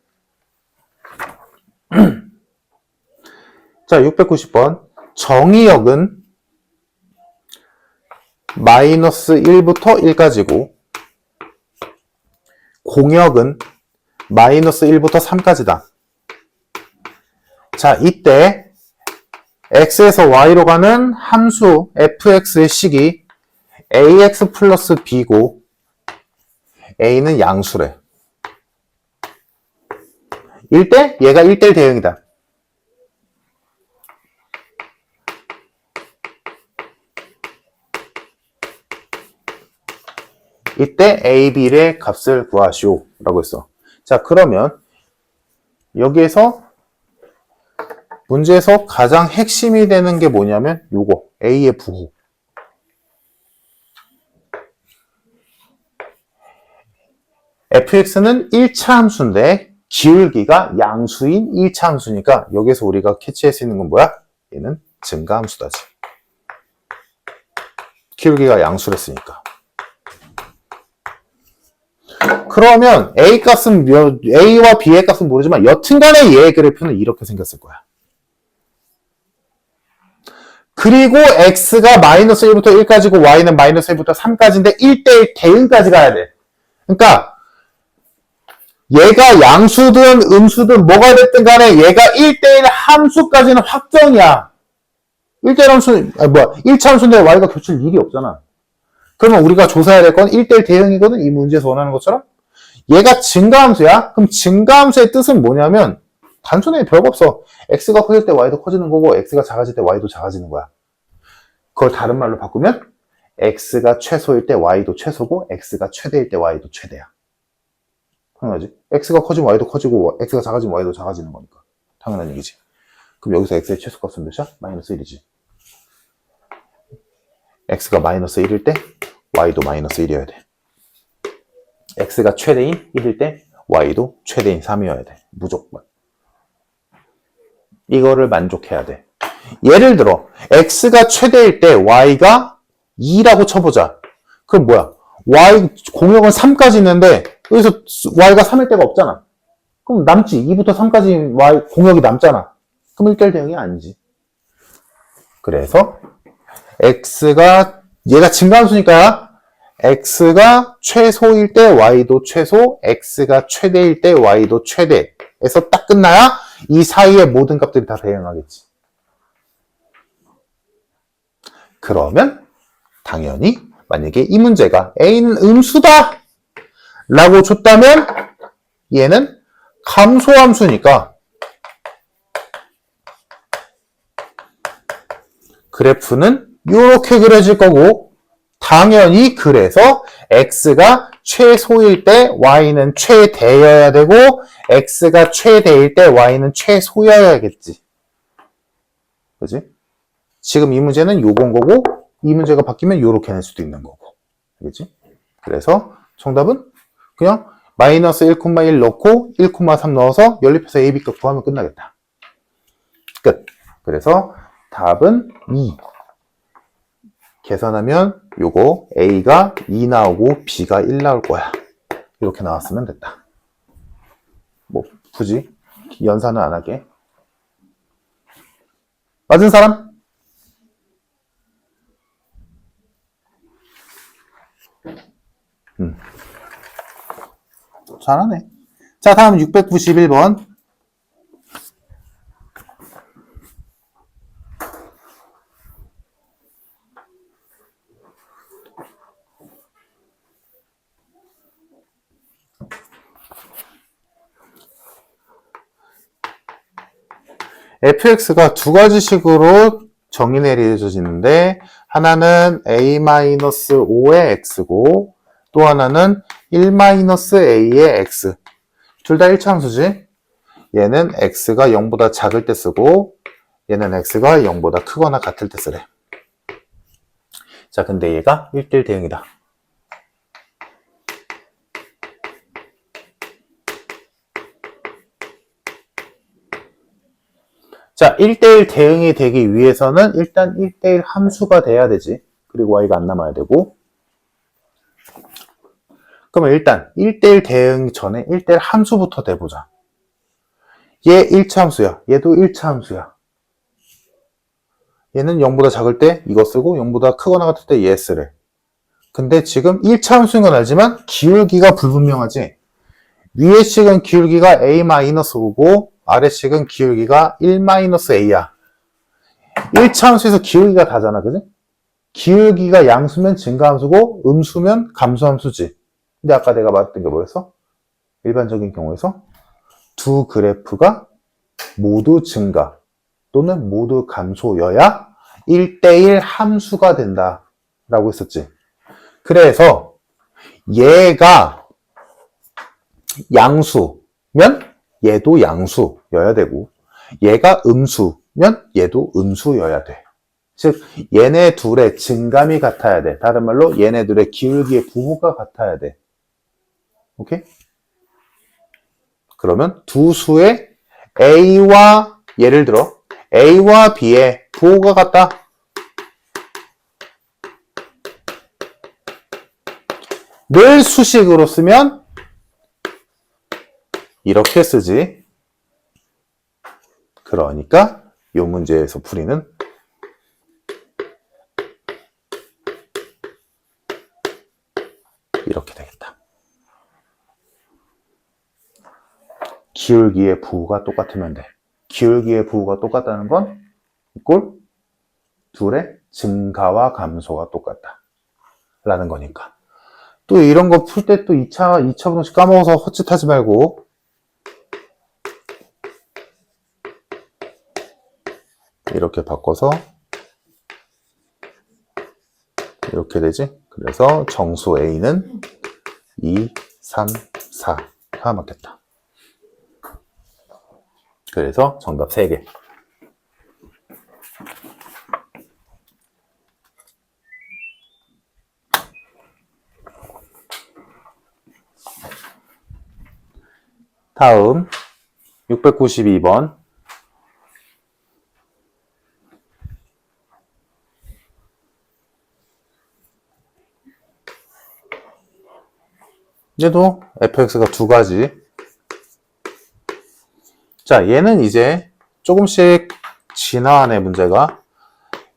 Speaker 1: 자, 690번. 정의역은 마이너스 1부터 1까지고 공역은 마이너스 1부터 3까지다. 자, 이때 x에서 y로 가는 함수 fx의 식이 ax 플러스 b고 a는 양수래. 이때 얘가 1대1 대응이다. 이때 a, b의 값을 구하시오 라고 했어. 자, 그러면 여기에서 문제에서 가장 핵심이 되는 게 뭐냐면 요거 a의 부호. fx는 1차 함수인데 기울기가 양수인 1차 함수니까 여기서 우리가 캐치할 수 있는 건 뭐야? 얘는 증가함수다지. 기울기가 양수랬으니까. 그러면 a 값은 a와 b의 값은 모르지만 여튼간에 얘의 그래프는 이렇게 생겼을 거야. 그리고 x가 마이너스 1부터 1까지고 y는 마이너스 1부터 3까지인데 1대1 대응까지 가야 돼. 그러니까 얘가 양수든 음수든 뭐가 됐든 간에 얘가 1대1 함수까지는 확정이야. 1대1 함수, 1차 함수인데 y가 겹칠 일이 없잖아. 그러면 우리가 조사해야 될 건 1대1 대응이거든? 이 문제에서 원하는 것처럼. 얘가 증가함수야? 그럼 증가함수의 뜻은 뭐냐면 단순해, 별거 없어. x가 커질 때 y도 커지는 거고 x가 작아질 때 y도 작아지는 거야. 그걸 다른 말로 바꾸면 x가 최소일 때 y도 최소고 x가 최대일 때 y도 최대야. 당연하지. x가 커지면 y도 커지고 x가 작아지면 y도 작아지는 거니까. 당연한 얘기지. 그럼 여기서 x의 최소값은 몇이야? 마이너스 1이지. x가 마이너스 1일 때 y도 마이너스 1이어야 돼. x가 최대인 1일 때 y도 최대인 3이어야 돼. 무조건. 이거를 만족해야 돼. 예를 들어 x가 최대일 때 y가 2라고 쳐보자. 그럼 뭐야? y 공역은 3까지 있는데 여기서 y가 3일 때가 없잖아. 그럼 남지. 2부터 3까지 y 공역이 남잖아. 그럼 1대1 대응이 아니지. 그래서 x가 얘가 증가함수니까 x가 최소일 때 y도 최소, x가 최대일 때 y도 최대에서 딱 끝나야 이 사이의 모든 값들이 다 대응하겠지. 그러면 당연히 만약에 이 문제가 a는 음수다 라고 줬다면 얘는 감소함수니까 그래프는 이렇게 그려질 거고 당연히 그래서 x가 최소일 때 y는 최대여야 되고 x가 최대일 때 y는 최소여야겠지. 그지? 지금 이 문제는 요건 거고 이 문제가 바뀌면 요렇게 낼 수도 있는 거고. 그지? 그래서 정답은 그냥 마이너스 1,1 넣고 1,3 넣어서 연립해서 a, b 값 구하면 끝나겠다. 끝. 그래서 답은 2. 계산하면 요거 a가 2 나오고 b가 1 나올 거야. 이렇게 나왔으면 됐다. 뭐 굳이 연산은 안 할게. 맞은 사람? 잘하네. 자, 다음 691번. fx가 두 가지 식으로 정의 내려져지는데 하나는 a-5의 x고 또 하나는 1-a의 x. 둘 다 1차함수지. 얘는 x가 0보다 작을 때 쓰고 얘는 x가 0보다 크거나 같을 때 쓰래. 자, 근데 얘가 1대1 대응이다. 자, 1대1 대응이 되기 위해서는 일단 1대1 함수가 돼야 되지. 그리고 y가 안 남아야 되고. 그러면 일단 1대1 대응 전에 1대1 함수부터 대보자. 얘 1차 함수야. 얘도 1차 함수야. 얘는 0보다 작을 때 이거 쓰고 0보다 크거나 같을 때 얘 쓰래. 근데 지금 1차 함수인 건 알지만 기울기가 불분명하지. 위의 식은 기울기가 a-5고 아래 식은 기울기가 1-a야. 1차 함수에서 기울기가 다잖아. 그지? 기울기가 양수면 증가함수고 음수면 감소함수지. 근데 아까 내가 말했던 게 뭐였어? 일반적인 경우에서 두 그래프가 모두 증가 또는 모두 감소여야 1대1 함수가 된다 라고 했었지. 그래서 얘가 양수면 얘도 양수여야 되고 얘가 음수면 얘도 음수여야 돼. 즉 얘네 둘의 증감이 같아야 돼. 다른 말로 얘네 둘의 기울기의 부호가 같아야 돼. 오케이? 그러면 두 수의 A와 예를 들어 A와 B의 부호가 같다. 늘 수식으로 쓰면 이렇게 쓰지. 그러니까 이 문제에서 풀이는 이렇게 되겠다. 기울기의 부호가 똑같으면 돼. 기울기의 부호가 똑같다는 건 이꼴 둘의 증가와 감소가 똑같다 라는 거니까. 또 이런 거 풀 때 또 2차 분식 까먹어서 헛짓하지 말고 이렇게 바꿔서 이렇게 되지. 그래서 정수 A는 2, 3, 4가 맞겠다. 그래서 정답 3개. 다음 692번. 얘도 fx가 두 가지. 자, 얘는 이제 조금씩 진화하네, 문제가.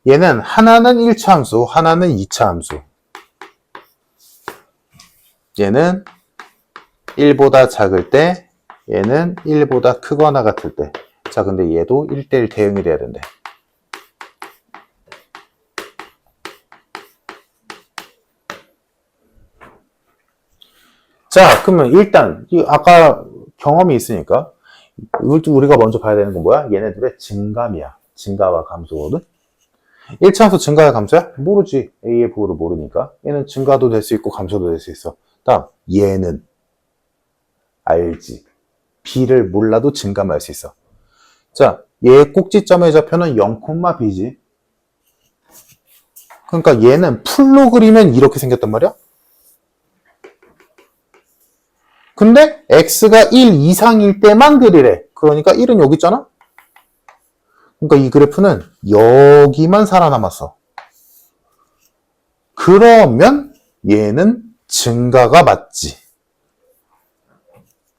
Speaker 1: 얘는 하나는 1차 함수, 하나는 2차 함수. 얘는 1보다 작을 때, 얘는 1보다 크거나 같을 때. 자, 근데 얘도 1대1 대응이 돼야 된대. 자, 그러면 일단 아까 경험이 있으니까 우리가 먼저 봐야 되는 건 뭐야? 얘네들의 증감이야. 증가와 감소거든. 1차 함수 증가야 감소야? 모르지. A의 부호를 모르니까. 얘는 증가도 될 수 있고 감소도 될 수 있어. 다음 얘는 알지. B를 몰라도 증감할 수 있어. 자, 얘의 꼭지점의 좌표는 0,B지. 그러니까 얘는 풀로 그리면 이렇게 생겼단 말이야. 근데 x가 1 이상일 때만 그리래. 그러니까 1은 여기 있잖아? 그러니까 이 그래프는 여기만 살아남았어. 그러면 얘는 증가가 맞지.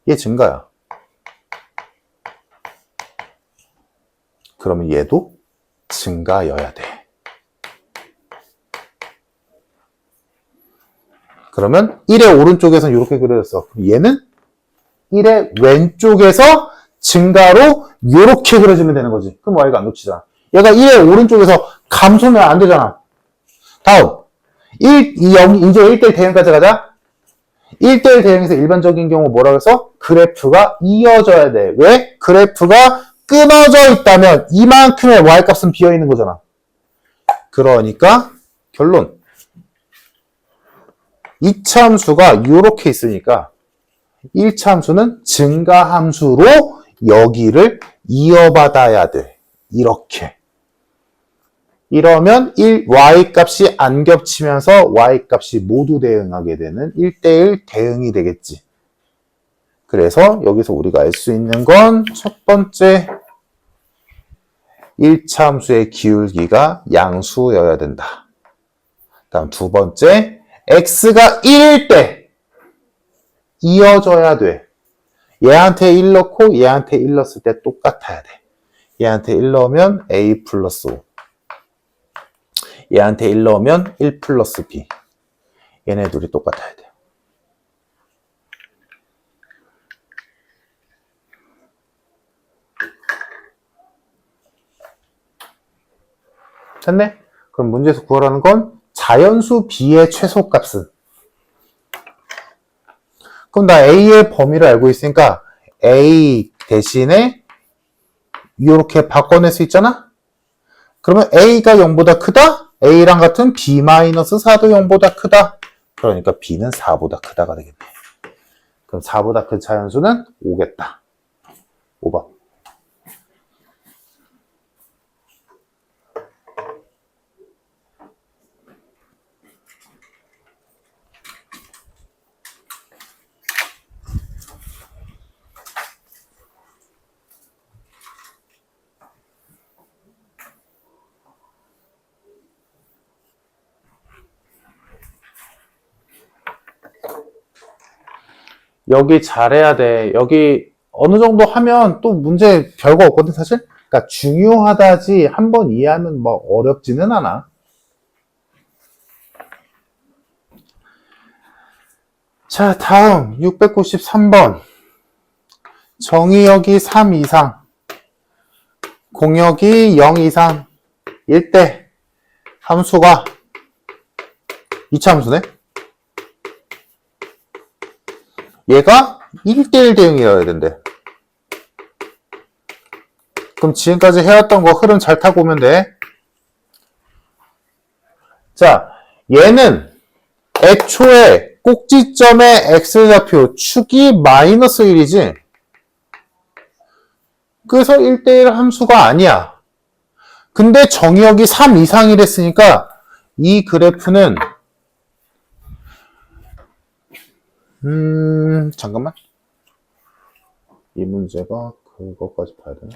Speaker 1: 얘 증가야. 그러면 얘도 증가여야 돼. 그러면 1의 오른쪽에서는 이렇게 그려졌어. 얘는 1의 왼쪽에서 증가로 이렇게 그려지면 되는 거지. 그럼 y가 안 놓치잖아. 얘가 1의 오른쪽에서 감소면 안 되잖아. 다음 여기 이제 1대1 대응까지 가자. 1대1 대응에서 일반적인 경우 뭐라고 해서 그래프가 이어져야 돼. 왜? 그래프가 끊어져 있다면 이만큼의 y값은 비어있는 거잖아. 그러니까 결론. 이차함수가 이렇게 있으니까 1차함수는 증가함수로 여기를 이어받아야 돼. 이렇게. 이러면 y값이 안 겹치면서 y값이 모두 대응하게 되는 1대1 대응이 되겠지. 그래서 여기서 우리가 알 수 있는 건 첫 번째 1차 함수의 기울기가 양수여야 된다. 다음 두 번째 x가 1일 때 이어져야 돼. 얘한테 1 넣고 얘한테 1 넣었을 때 똑같아야 돼. 얘한테 1 넣으면 a 플러스 5. 얘한테 1 넣으면 1 플러스 b. 얘네 둘이 똑같아야 돼요. 됐네? 그럼 문제에서 구하라는 건 자연수 b의 최소값은. 그럼 나 a의 범위를 알고 있으니까 a 대신에 이렇게 바꿔낼 수 있잖아? 그러면 a가 0보다 크다? a랑 같은 b-4도 0보다 크다? 그러니까 b는 4보다 크다가 되겠네. 그럼 4보다 큰 자연수는 5겠다. 5번. 여기 잘해야 돼. 여기 어느 정도 하면 또 문제 별거 없거든, 사실? 그러니까 중요하다지 한 번 이해하면 뭐 어렵지는 않아. 자, 다음 693번. 정의역이 3 이상, 공역이 0 이상, 일 때 함수가 2차 함수네? 얘가 1대1 대응이어야 된대. 그럼 지금까지 해왔던 거 흐름 잘 타고 오면 돼. 자, 얘는 애초에 꼭지점의 x좌표 축이 마이너스 1이지. 그래서 1대1 함수가 아니야. 근데 정의역이 3 이상이랬으니까 이 그래프는 잠깐만. 이 문제가 그것까지 봐야 되나?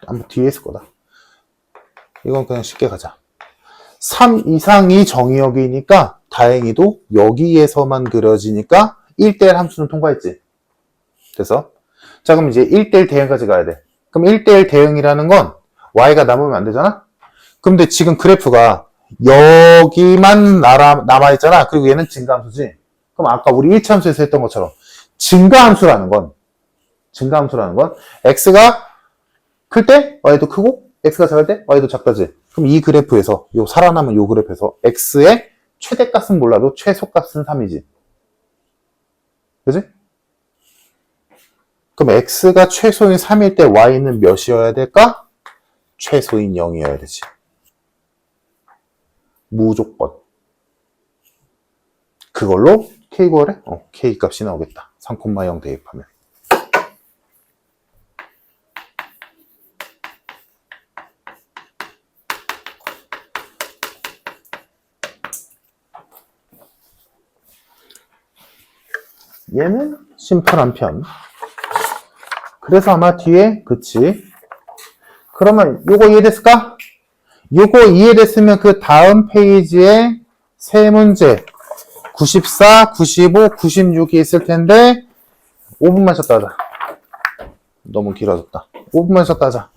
Speaker 1: 아마 뒤에 있을 거다. 이건 그냥 쉽게 가자. 3 이상이 정의역이니까 다행히도 여기에서만 그려지니까 1대1 함수는 통과했지. 그래서 자, 그럼 이제 1대1 대응까지 가야 돼. 그럼 1대1 대응이라는 건 y가 남으면 안 되잖아? 근데 지금 그래프가 여기만 남아있잖아. 그리고 얘는 증가함수지. 그럼 아까 우리 1차 함수에서 했던 것처럼 증가함수라는 건 x가 클 때 y도 크고 x가 작을 때 y도 작다지. 그럼 이 그래프에서 요 살아남은 요 그래프에서 x의 최대값은 몰라도 최소값은 3이지. 그지? 그럼 x가 최소인 3일 때 y는 몇이어야 될까? 최소인 0이어야 되지. 무조건. 그걸로 k 구하래? k 값이 나오겠다. 3,0 대입하면. 얘는 심플한 편. 그래서 아마 뒤에 그치. 그러면 요거 이해됐을까? 요거 이해됐으면 그 다음 페이지에 세 문제 94, 95, 96이 있을 텐데 5분만 쉬었다 하자. 너무 길어졌다. 5분만 쉬었다 하자.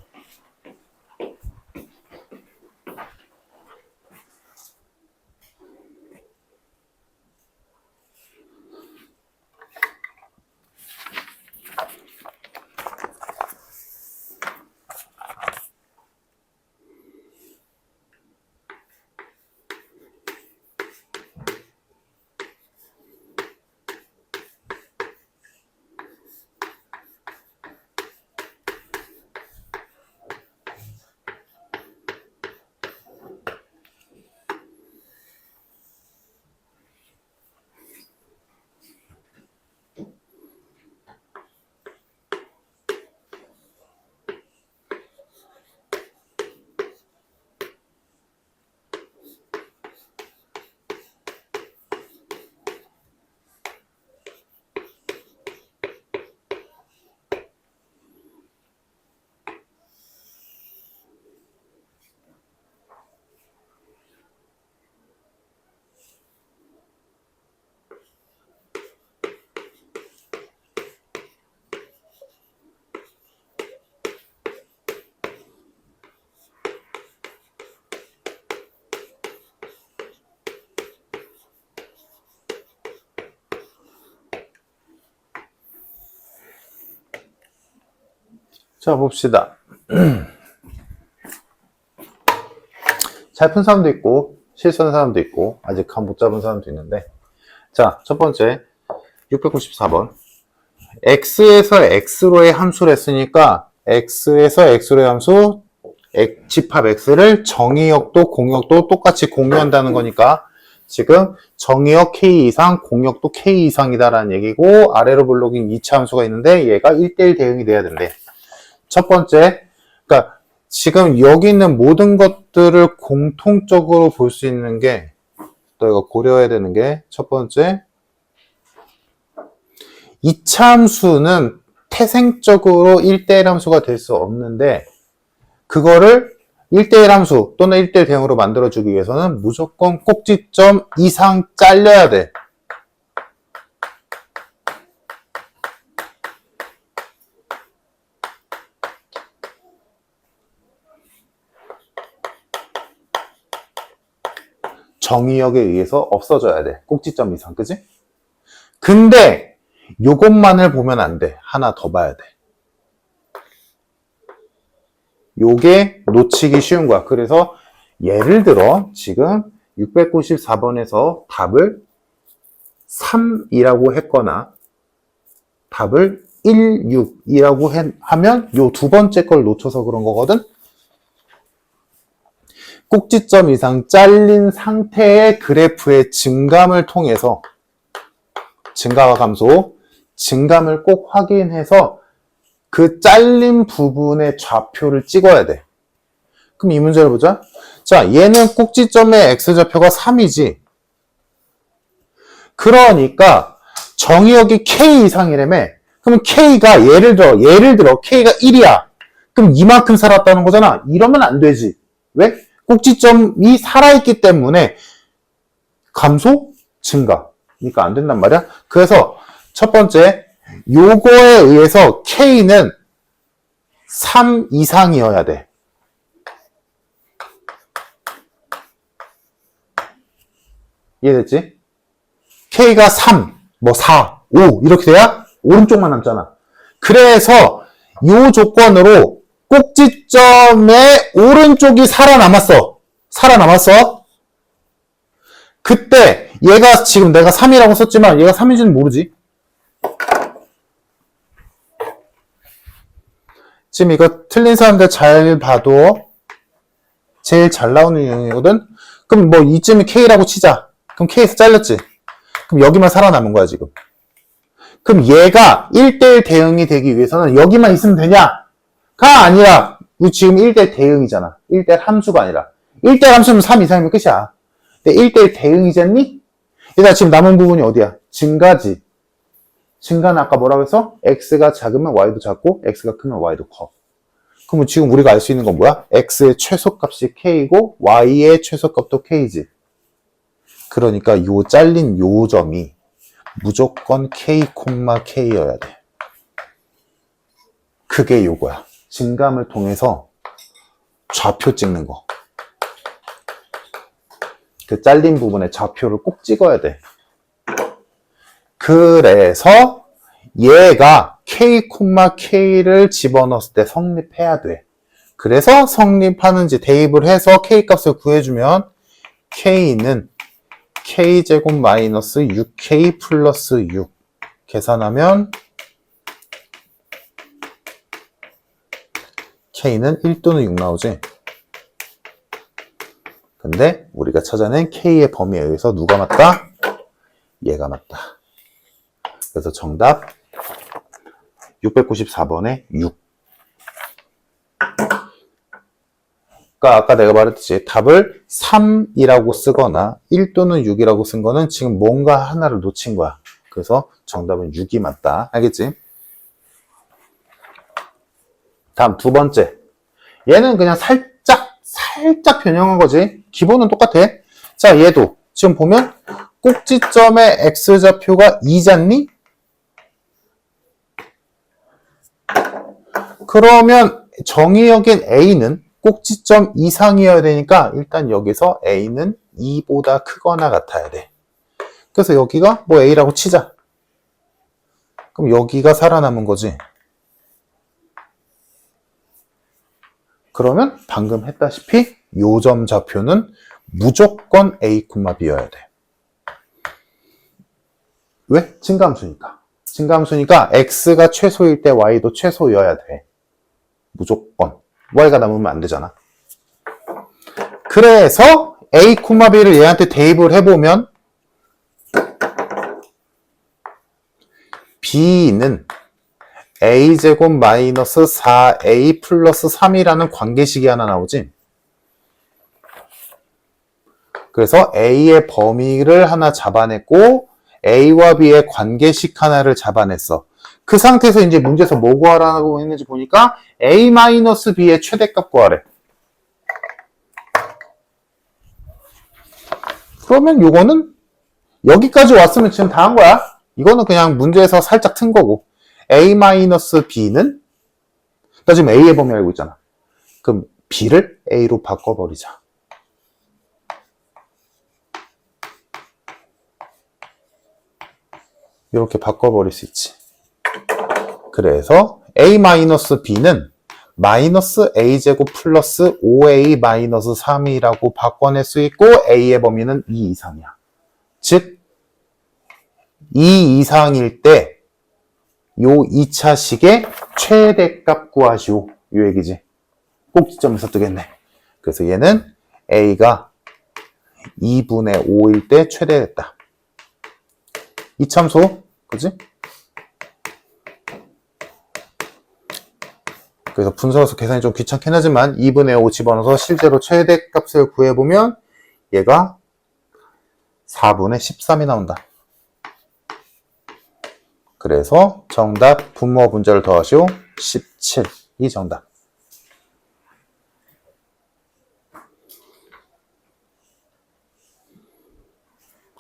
Speaker 1: 자, 봅시다. 잘 푼 사람도 있고, 실수하는 사람도 있고, 아직 감 못 잡은 사람도 있는데. 자, 첫 번째, 694번. x에서 x로의 함수를 했으니까, x에서 x로의 함수, 집합 x를 정의역도 공역도 똑같이 공유한다는 거니까, 지금 정의역 k 이상, 공역도 k 이상이다라는 얘기고, 아래로 불러긴 2차 함수가 있는데, 얘가 1대1 대응이 돼야 된대. 첫 번째, 그러니까 지금 여기 있는 모든 것들을 공통적으로 볼 수 있는 게, 또 이거 고려해야 되는 게, 첫 번째, 2차 함수는 태생적으로 1대1 함수가 될 수 없는데, 그거를 1대1 함수 또는 1대1 대응으로 만들어주기 위해서는 무조건 꼭지점 이상 잘려야 돼. 정의역에 의해서 없어져야 돼. 꼭지점 이상, 그지? 근데 요것만을 보면 안 돼. 하나 더 봐야 돼. 요게 놓치기 쉬운 거야. 그래서 예를 들어 지금 694번에서 답을 3이라고 했거나 답을 1, 6이라고 하면 요 두 번째 걸 놓쳐서 그런 거거든. 꼭지점 이상 잘린 상태의 그래프의 증감을 통해서 증가와 감소, 증감을 꼭 확인해서 그 잘린 부분의 좌표를 찍어야 돼. 그럼 이 문제를 보자. 자, 얘는 꼭지점의 x좌표가 3이지. 그러니까 정의역이 k 이상이라며. 그럼 k가 예를 들어 k가 1이야. 그럼 이만큼 살았다는 거잖아. 이러면 안 되지. 왜? 꼭지점이 살아있기 때문에 감소, 증가. 그러니까 안 된단 말이야. 그래서 첫 번째, 요거에 의해서 K는 3 이상이어야 돼. 이해됐지? K가 3, 4, 5 이렇게 돼야 오른쪽만 남잖아. 그래서 요 조건으로 꼭지점의 오른쪽이 살아남았어. 그때 얘가 지금 내가 3이라고 썼지만 얘가 3인지는 모르지. 지금 이거 틀린 사람들 잘 봐도 제일 잘 나오는 유형이거든. 그럼 뭐 이쯤이 K라고 치자. 그럼 K에서 잘렸지. 그럼 여기만 살아남은 거야 지금. 그럼 얘가 1대1 대응이 되기 위해서는 여기만 있으면 되냐? 가 아니라 지금 1대1 대응이잖아. 1대1 함수가 아니라 1대1 함수는 3 이상이면 끝이야. 근데 1대1 대응이잖니? 얘들아 지금 남은 부분이 어디야? 증가지. 증가는 아까 뭐라고 했어? x가 작으면 y도 작고 x가 크면 y도 커. 그러면 지금 우리가 알 수 있는 건 뭐야? x의 최소값이 k이고 y의 최소값도 k지. 그러니까 요 잘린 요 점이 무조건 k, k여야 돼. 그게 요거야. 증감을 통해서 좌표 찍는 거. 그 잘린 부분에 좌표를 꼭 찍어야 돼. 그래서 얘가 k, k를 집어넣었을 때 성립해야 돼. 그래서 성립하는지 대입을 해서 k 값을 구해주면 k는 k제곱 마이너스 6k 플러스 6 계산하면 k는 1 또는 6 나오지. 근데 우리가 찾아낸 k의 범위에 의해서 누가 맞다? 얘가 맞다. 그래서 정답 694번에 6. 그러니까 아까 내가 말했듯이 답을 3이라고 쓰거나 1 또는 6이라고 쓴 거는 지금 뭔가 하나를 놓친 거야. 그래서 정답은 6이 맞다. 알겠지? 다음 두 번째. 얘는 그냥 살짝 변형한 거지. 기본은 똑같아. 자, 얘도 지금 보면 꼭지점의 x좌표가 2잖니? 그러면 정의역인 a는 꼭지점 이상이어야 되니까 일단 여기서 a는 2보다 크거나 같아야 돼. 그래서 여기가 뭐 a라고 치자. 그럼 여기가 살아남은 거지. 그러면 방금 했다시피 요점 좌표는 무조건 A, B여야 돼. 왜? 증가함수니까. 증가함수니까 X가 최소일 때 Y도 최소여야 돼. 무조건. Y가 남으면 안 되잖아. 그래서 A, B를 얘한테 대입을 해보면 B는 A제곱 마이너스 4A 플러스 3이라는 관계식이 하나 나오지. 그래서 A의 범위를 하나 잡아냈고 A와 B의 관계식 하나를 잡아냈어. 그 상태에서 이제 문제에서 뭐 구하라고 했는지 보니까 A-B의 최대값 구하래. 그러면 요거는 여기까지 왔으면 지금 다 한 거야. 이거는 그냥 문제에서 살짝 튼 거고. A-B는 나 지금 A의 범위 알고 있잖아. 그럼 B를 A로 바꿔버리자. 이렇게 바꿔버릴 수 있지. 그래서 A-B는 마이너스 A제곱 플러스 5A-3이라고 바꿔낼 수 있고 A의 범위는 2 이상이야. 즉 2 이상일 때 요 2차식의 최대값 구하시오. 요 얘기지. 꼭지점에서 뜨겠네. 그래서 얘는 A가 2분의 5일 때 최대됐다. 이참수, 그지? 그래서 분수로서 계산이 좀 귀찮긴 하지만 2분의 5 집어넣어서 실제로 최대값을 구해보면 얘가 4분의 13이 나온다. 그래서 정답 분모 분자를 더하시오. 17이 정답.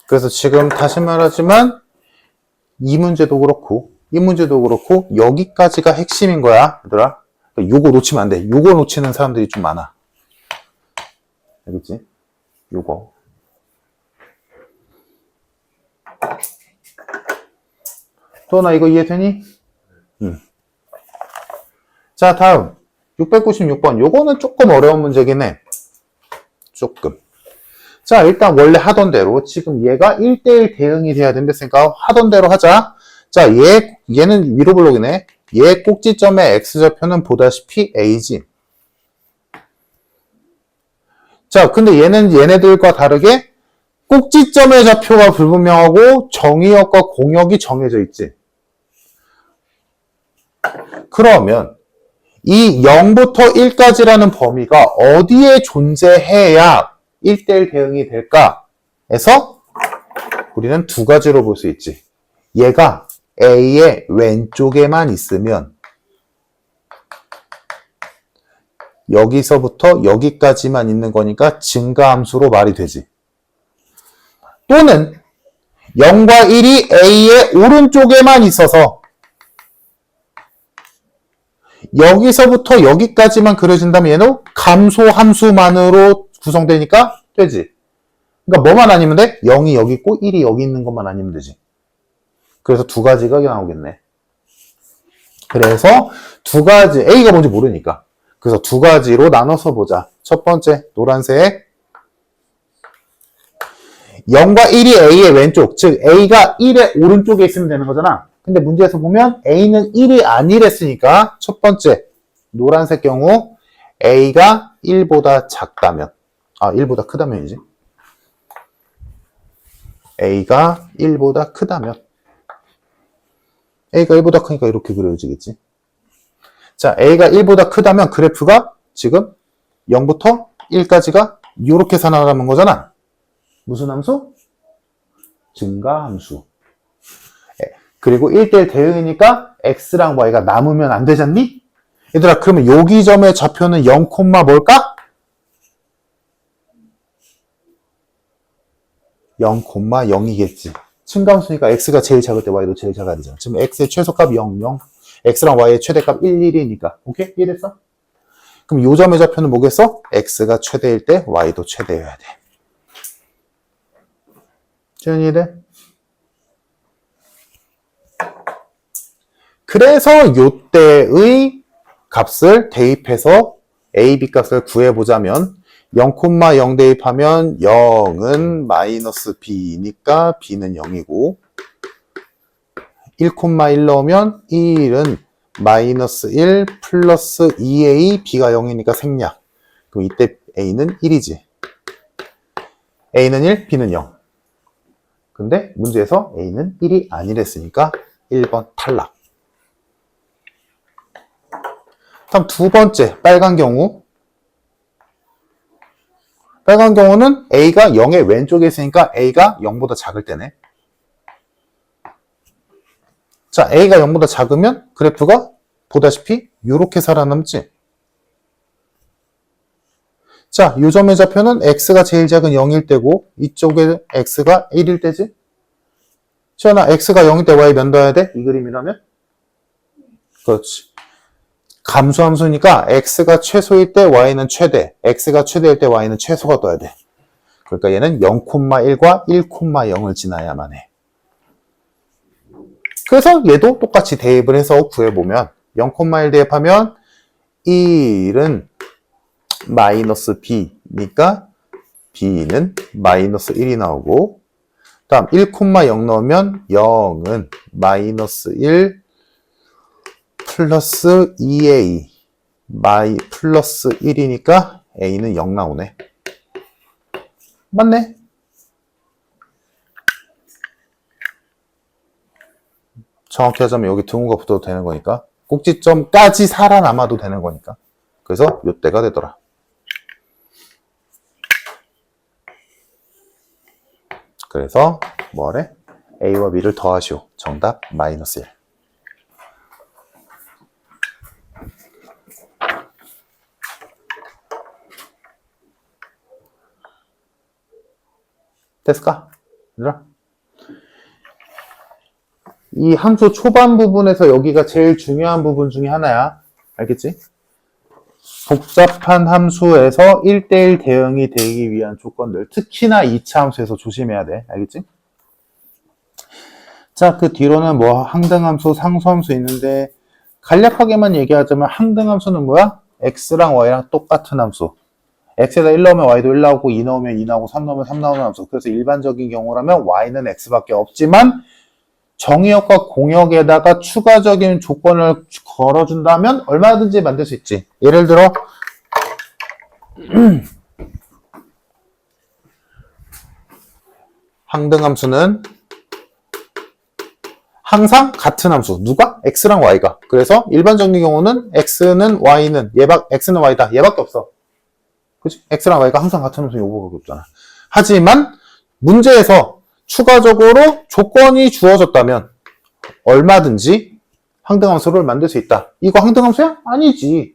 Speaker 1: 그래서 지금 다시 말하지만 이 문제도 그렇고 이 문제도 그렇고 여기까지가 핵심인 거야, 얘들아. 요거 놓치면 안 돼. 요거 놓치는 사람들이 좀 많아. 알겠지? 요거. 또나 이거 이해되니? 자, 다음 696번. 요거는 조금 어려운 문제긴 해. 조금. 자, 일단 원래 하던 대로 지금 얘가 1대1 대응이 돼야 된댔으니까 하던 대로 하자. 자, 얘는 위로 블록이네. 얘 꼭지점의 X좌표는 보다시피 A지. 자, 근데 얘는 얘네들과 다르게 꼭지점의 좌표가 불분명하고 정의역과 공역이 정해져 있지. 그러면 이 0부터 1까지라는 범위가 어디에 존재해야 1대1 대응이 될까? 해서 우리는 두 가지로 볼 수 있지. 얘가 A의 왼쪽에만 있으면 여기서부터 여기까지만 있는 거니까 증가함수로 말이 되지. 또는 0과 1이 A의 오른쪽에만 있어서 여기서부터 여기까지만 그려진다면 얘는 감소함수만으로 구성되니까 되지. 그러니까 뭐만 아니면 돼? 0이 여기 있고 1이 여기 있는 것만 아니면 되지. 그래서 두 가지가 나오겠네. 그래서 두 가지, A가 뭔지 모르니까. 그래서 두 가지로 나눠서 보자. 첫 번째, 노란색. 0과 1이 A의 왼쪽, 즉 A가 1의 오른쪽에 있으면 되는 거잖아. 근데 문제에서 보면 A는 1이 아니랬으니까 첫 번째, 노란색 경우 A가 1보다 작다면, 1보다 크다면이지. A가 1보다 크다면 A가 1보다 크니까 이렇게 그려지겠지. 자, A가 1보다 크다면 그래프가 지금 0부터 1까지가 이렇게 살아가는 거잖아. 무슨 함수? 증가함수. 그리고 1대1 대응이니까 X랑 Y가 남으면 안 되잖니? 얘들아, 그러면 여기 점의 좌표는 0, 뭘까? 0,0이겠지. 증가함수니까 X가 제일 작을 때 Y도 제일 작아야 되잖아. 지금 X의 최소값 0, 0. X랑 Y의 최대값 1, 1이니까. 오케이? 이해됐어? 그럼 요 점의 좌표는 뭐겠어? X가 최대일 때 Y도 최대여야 돼. 이해돼? 그래서 요때의 값을 대입해서 a, b 값을 구해보자면 0,0 대입하면 0은 마이너스 b니까 b는 0이고 1,1 넣으면 1은 마이너스 1 플러스 2a b가 0이니까 생략. 그럼 이때 a는 1이지. a는 1, b는 0. 근데 문제에서 a는 1이 아니랬으니까 1번 탈락. 다음 두 번째 빨간 경우. 빨간 경우는 a가 0의 왼쪽에 있으니까 a가 0보다 작을 때네. 자, a가 0보다 작으면 그래프가 보다시피 이렇게 살아남지. 자, 이 점의 좌표는 x가 제일 작은 0일 때고 이쪽에 x가 1일 때지. 시연아, x가 0일 때 y 몇 넣어야 돼? 이 그림이라면? 그렇지. 감소함수니까 x가 최소일 때 y는 최대, x가 최대일 때 y는 최소가 떠야 돼. 그러니까 얘는 0,1과 1,0을 지나야만 해. 그래서 얘도 똑같이 대입을 해서 구해보면 0,1 대입하면 1은 마이너스 b니까 b는 마이너스 1이 나오고 다음 1,0 넣으면 0은 마이너스 1 플러스 2a 플러스 1이니까 a는 0 나오네. 맞네. 정확히 하자면 여기 등호가 붙어도 되는 거니까 꼭지점까지 살아남아도 되는 거니까 그래서 요때가 되더라. 그래서 뭐래? a와 b를 더하시오. 정답 마이너스 1. 됐을까? 얘들아? 이 함수 초반 부분에서 여기가 제일 중요한 부분 중에 하나야. 알겠지? 복잡한 함수에서 1대1 대응이 되기 위한 조건들, 특히나 2차 함수에서 조심해야 돼. 알겠지? 자, 그 뒤로는 뭐 항등함수, 상수함수 있는데 간략하게만 얘기하자면 항등함수는 뭐야? x랑 y랑 똑같은 함수. x에다 1 넣으면 y도 1 나오고 2 넣으면 2 나오고 3 넣으면 3 나오는 함수. 그래서 일반적인 경우라면 y는 x밖에 없지만 정의역과 공역에다가 추가적인 조건을 걸어준다면 얼마든지 만들 수 있지. 예를 들어 항등함수는 항상 같은 함수. 누가? x랑 y가. 그래서 일반적인 경우는 x는 y는 x는 y다. 얘밖에 없어. 그치? x랑 y가 항상 같은 함수 요거밖에 없잖아. 하지만 문제에서 추가적으로 조건이 주어졌다면 얼마든지 항등함수를 만들 수 있다. 이거 항등함수야? 아니지.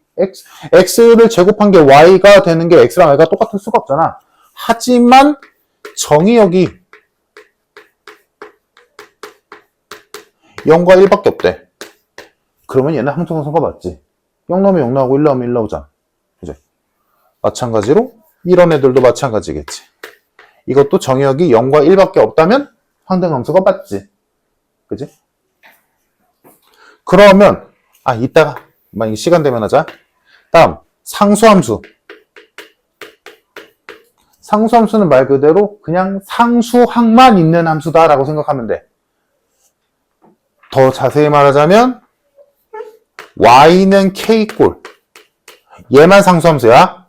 Speaker 1: x를 제곱한 게 y가 되는 게 x랑 y가 똑같을 수가 없잖아. 하지만 정의역이 0과 1밖에 없대. 그러면 얘는 항등함수가 맞지. 0 넣으면 0 나오고 1 넣으면 1 나오잖아. 그죠? 마찬가지로 이런 애들도 마찬가지겠지. 이것도 정의역이 0과 1밖에 없다면 항등함수가 맞지. 그지? 그러면 이따가 만약 시간 되면 하자. 다음 상수함수. 상수함수는 말 그대로 그냥 상수항만 있는 함수다라고 생각하면 돼. 더 자세히 말하자면 y는 k꼴. 얘만 상수함수야.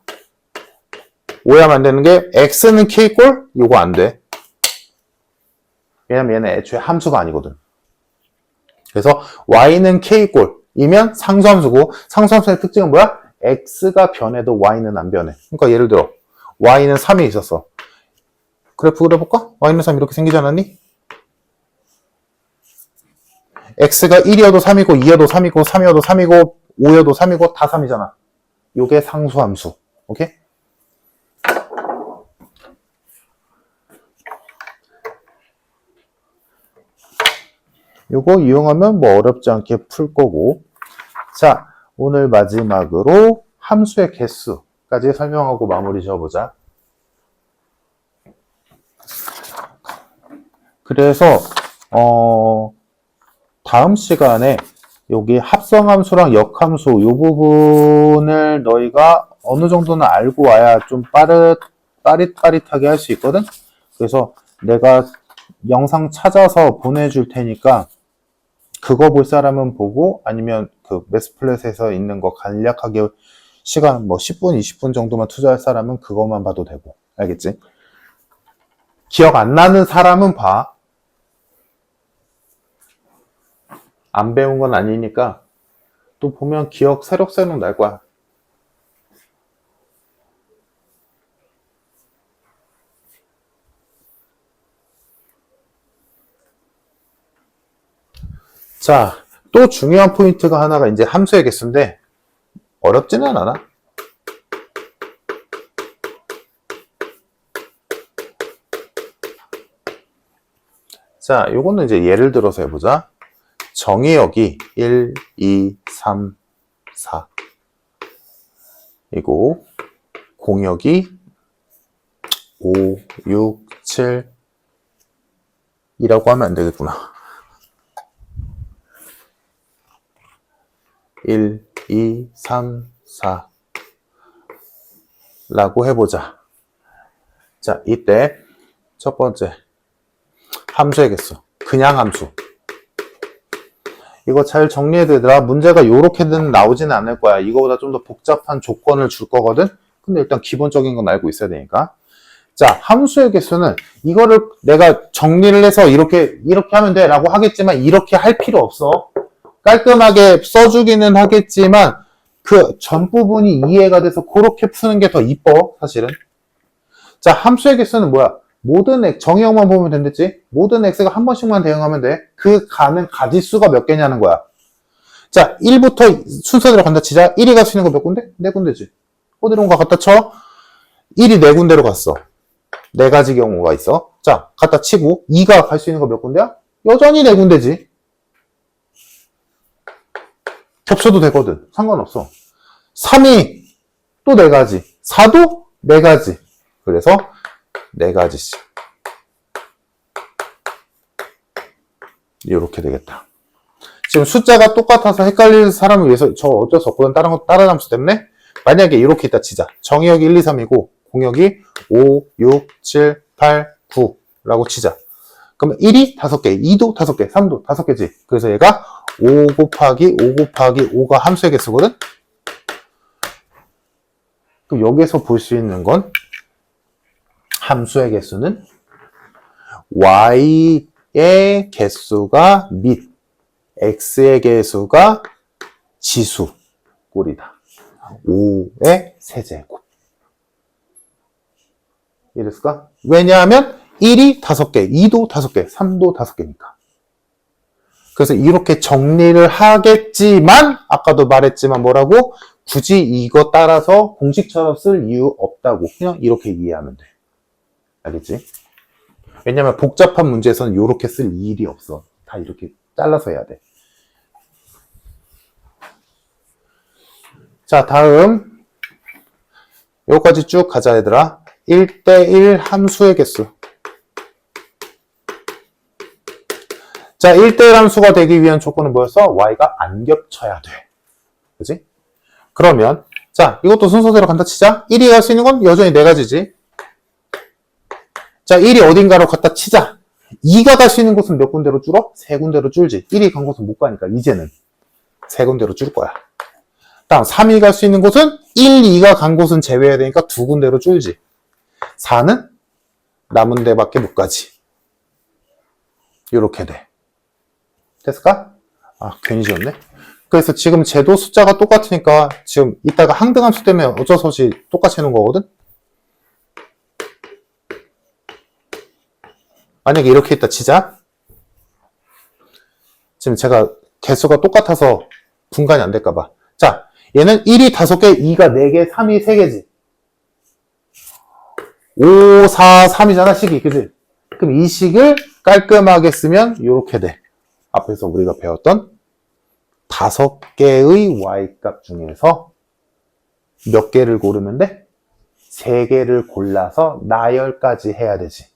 Speaker 1: 오해하면 안 되는 게 x는 k꼴? 요거 안 돼. 왜냐면 얘는 애초에 함수가 아니거든. 그래서 y는 k꼴이면 상수함수고 상수함수의 특징은 뭐야? x가 변해도 y는 안 변해. 그러니까 예를 들어 y는 3이 있었어. 그래프 그려볼까? y는 3 이렇게 생기지 않았니? x가 1이어도 3이고 2여도 3이고 3이어도 3이고 5여도 3이고 다 3이잖아. 요게 상수함수. 오케이? 요거 이용하면 뭐 어렵지 않게 풀 거고. 자, 오늘 마지막으로 함수의 개수까지 설명하고 마무리 지어보자. 그래서 다음 시간에 여기 합성함수랑 역함수 요 부분을 너희가 어느 정도는 알고 와야 좀 빠릿빠릿하게 할 수 있거든? 그래서 내가 영상 찾아서 보내줄 테니까 그거 볼 사람은 보고 아니면 그 매스플랫에서 있는 거 간략하게 시간 뭐 10분, 20분 정도만 투자할 사람은 그것만 봐도 되고. 알겠지? 기억 안 나는 사람은 봐. 안 배운 건 아니니까 또 보면 기억 새록새록 날 거야. 자, 또 중요한 포인트가 하나가 이제 함수의 개수인데 어렵지는 않아. 자, 요거는 이제 예를 들어서 해보자. 정의역이 1, 2, 3, 4 이고 공역이 5, 6, 7 이라고 하면 안 되겠구나. 1, 2, 3, 4 라고 해보자. 자, 이때 첫 번째 함수의 개수, 그냥 함수. 이거 잘 정리해두더라. 문제가 요렇게는 나오지는 않을 거야. 이거보다 좀 더 복잡한 조건을 줄 거거든. 근데 일단 기본적인 건 알고 있어야 되니까. 자, 함수의 개수는 이거를 내가 정리를 해서 이렇게 하면 돼 라고 하겠지만 이렇게 할 필요 없어. 깔끔하게 써주기는 하겠지만 그 전 부분이 이해가 돼서 그렇게 푸는 게 더 이뻐, 사실은. 자, 함수의 개수는 뭐야? 모든 x, 정의역만 보면 된댔지? 모든 x가 한 번씩만 대응하면 돼. 그 가는 가지수가 몇 개냐는 거야. 자, 1부터 순서대로 간다 치자. 1이 갈 수 있는 거 몇 군데? 4군데지. 어디로 가? 갖다 쳐. 1이 4군데로 갔어. 4가지 경우가 있어. 자, 갖다 치고 2가 갈 수 있는 거 몇 군데야? 여전히 4군데지. 겹쳐도 되거든. 상관없어. 3이 또 4가지. 4도 4가지. 그래서 4가지씩. 이렇게 되겠다. 지금 숫자가 똑같아서 헷갈릴 사람을 위해서 저 어쩔 수 없거든. 다른 함수 때문에. 만약에 이렇게 있다 치자. 정의역이 1, 2, 3이고 공역이 5, 6, 7, 8, 9라고 치자. 그러면 1이 5개, 2도 5개, 3도 5개지. 그래서 얘가 5 곱하기 5 곱하기 5가 함수의 개수거든? 그럼 여기에서 볼 수 있는 건 함수의 개수는 y의 개수가 및 x의 개수가 지수 꼴이다. 5의 세제곱. 이랬을까? 왜냐하면 1이 5개, 2도 5개, 3도 5개니까. 그래서 이렇게 정리를 하겠지만 아까도 말했지만 뭐라고? 굳이 이거 따라서 공식처럼 쓸 이유 없다고. 그냥 이렇게 이해하면 돼. 알겠지? 왜냐면 복잡한 문제에서는 이렇게 쓸 일이 없어. 다 이렇게 잘라서 해야 돼. 자, 다음 여기까지 쭉 가자 얘들아. 1대1 함수의 개수. 자, 1대1 함수가 되기 위한 조건은 뭐였어? y가 안 겹쳐야 돼. 그치? 그러면 자, 이것도 순서대로 간다 치자. 1이 갈 수 있는 건 여전히 4가지지. 자, 1이 어딘가로 갖다 치자. 2가 갈 수 있는 곳은 몇 군데로 줄어? 3군데로 줄지. 1이 간 곳은 못 가니까 이제는 3군데로 줄 거야. 다음 3이 갈 수 있는 곳은 1, 2가 간 곳은 제외해야 되니까 2군데로 줄지. 4는 남은 데밖에 못 가지. 이렇게 돼. 됐을까? 아, 괜히 지웠네. 그래서 지금 쟤도 숫자가 똑같으니까 지금 이따가 항등함수 때문에 어쩔 수 없이 똑같이 해놓은 거거든? 만약에 이렇게 있다 치자. 지금 제가 개수가 똑같아서 분간이 안 될까봐. 자, 얘는 1이 5개, 2가 4개, 3이 3개지. 5, 4, 3이잖아, 식이. 그지? 그럼 이 식을 깔끔하게 쓰면 이렇게 돼. 앞에서 우리가 배웠던 5개의 y값 중에서 몇 개를 고르면 돼? 3개를 골라서 나열까지 해야 되지.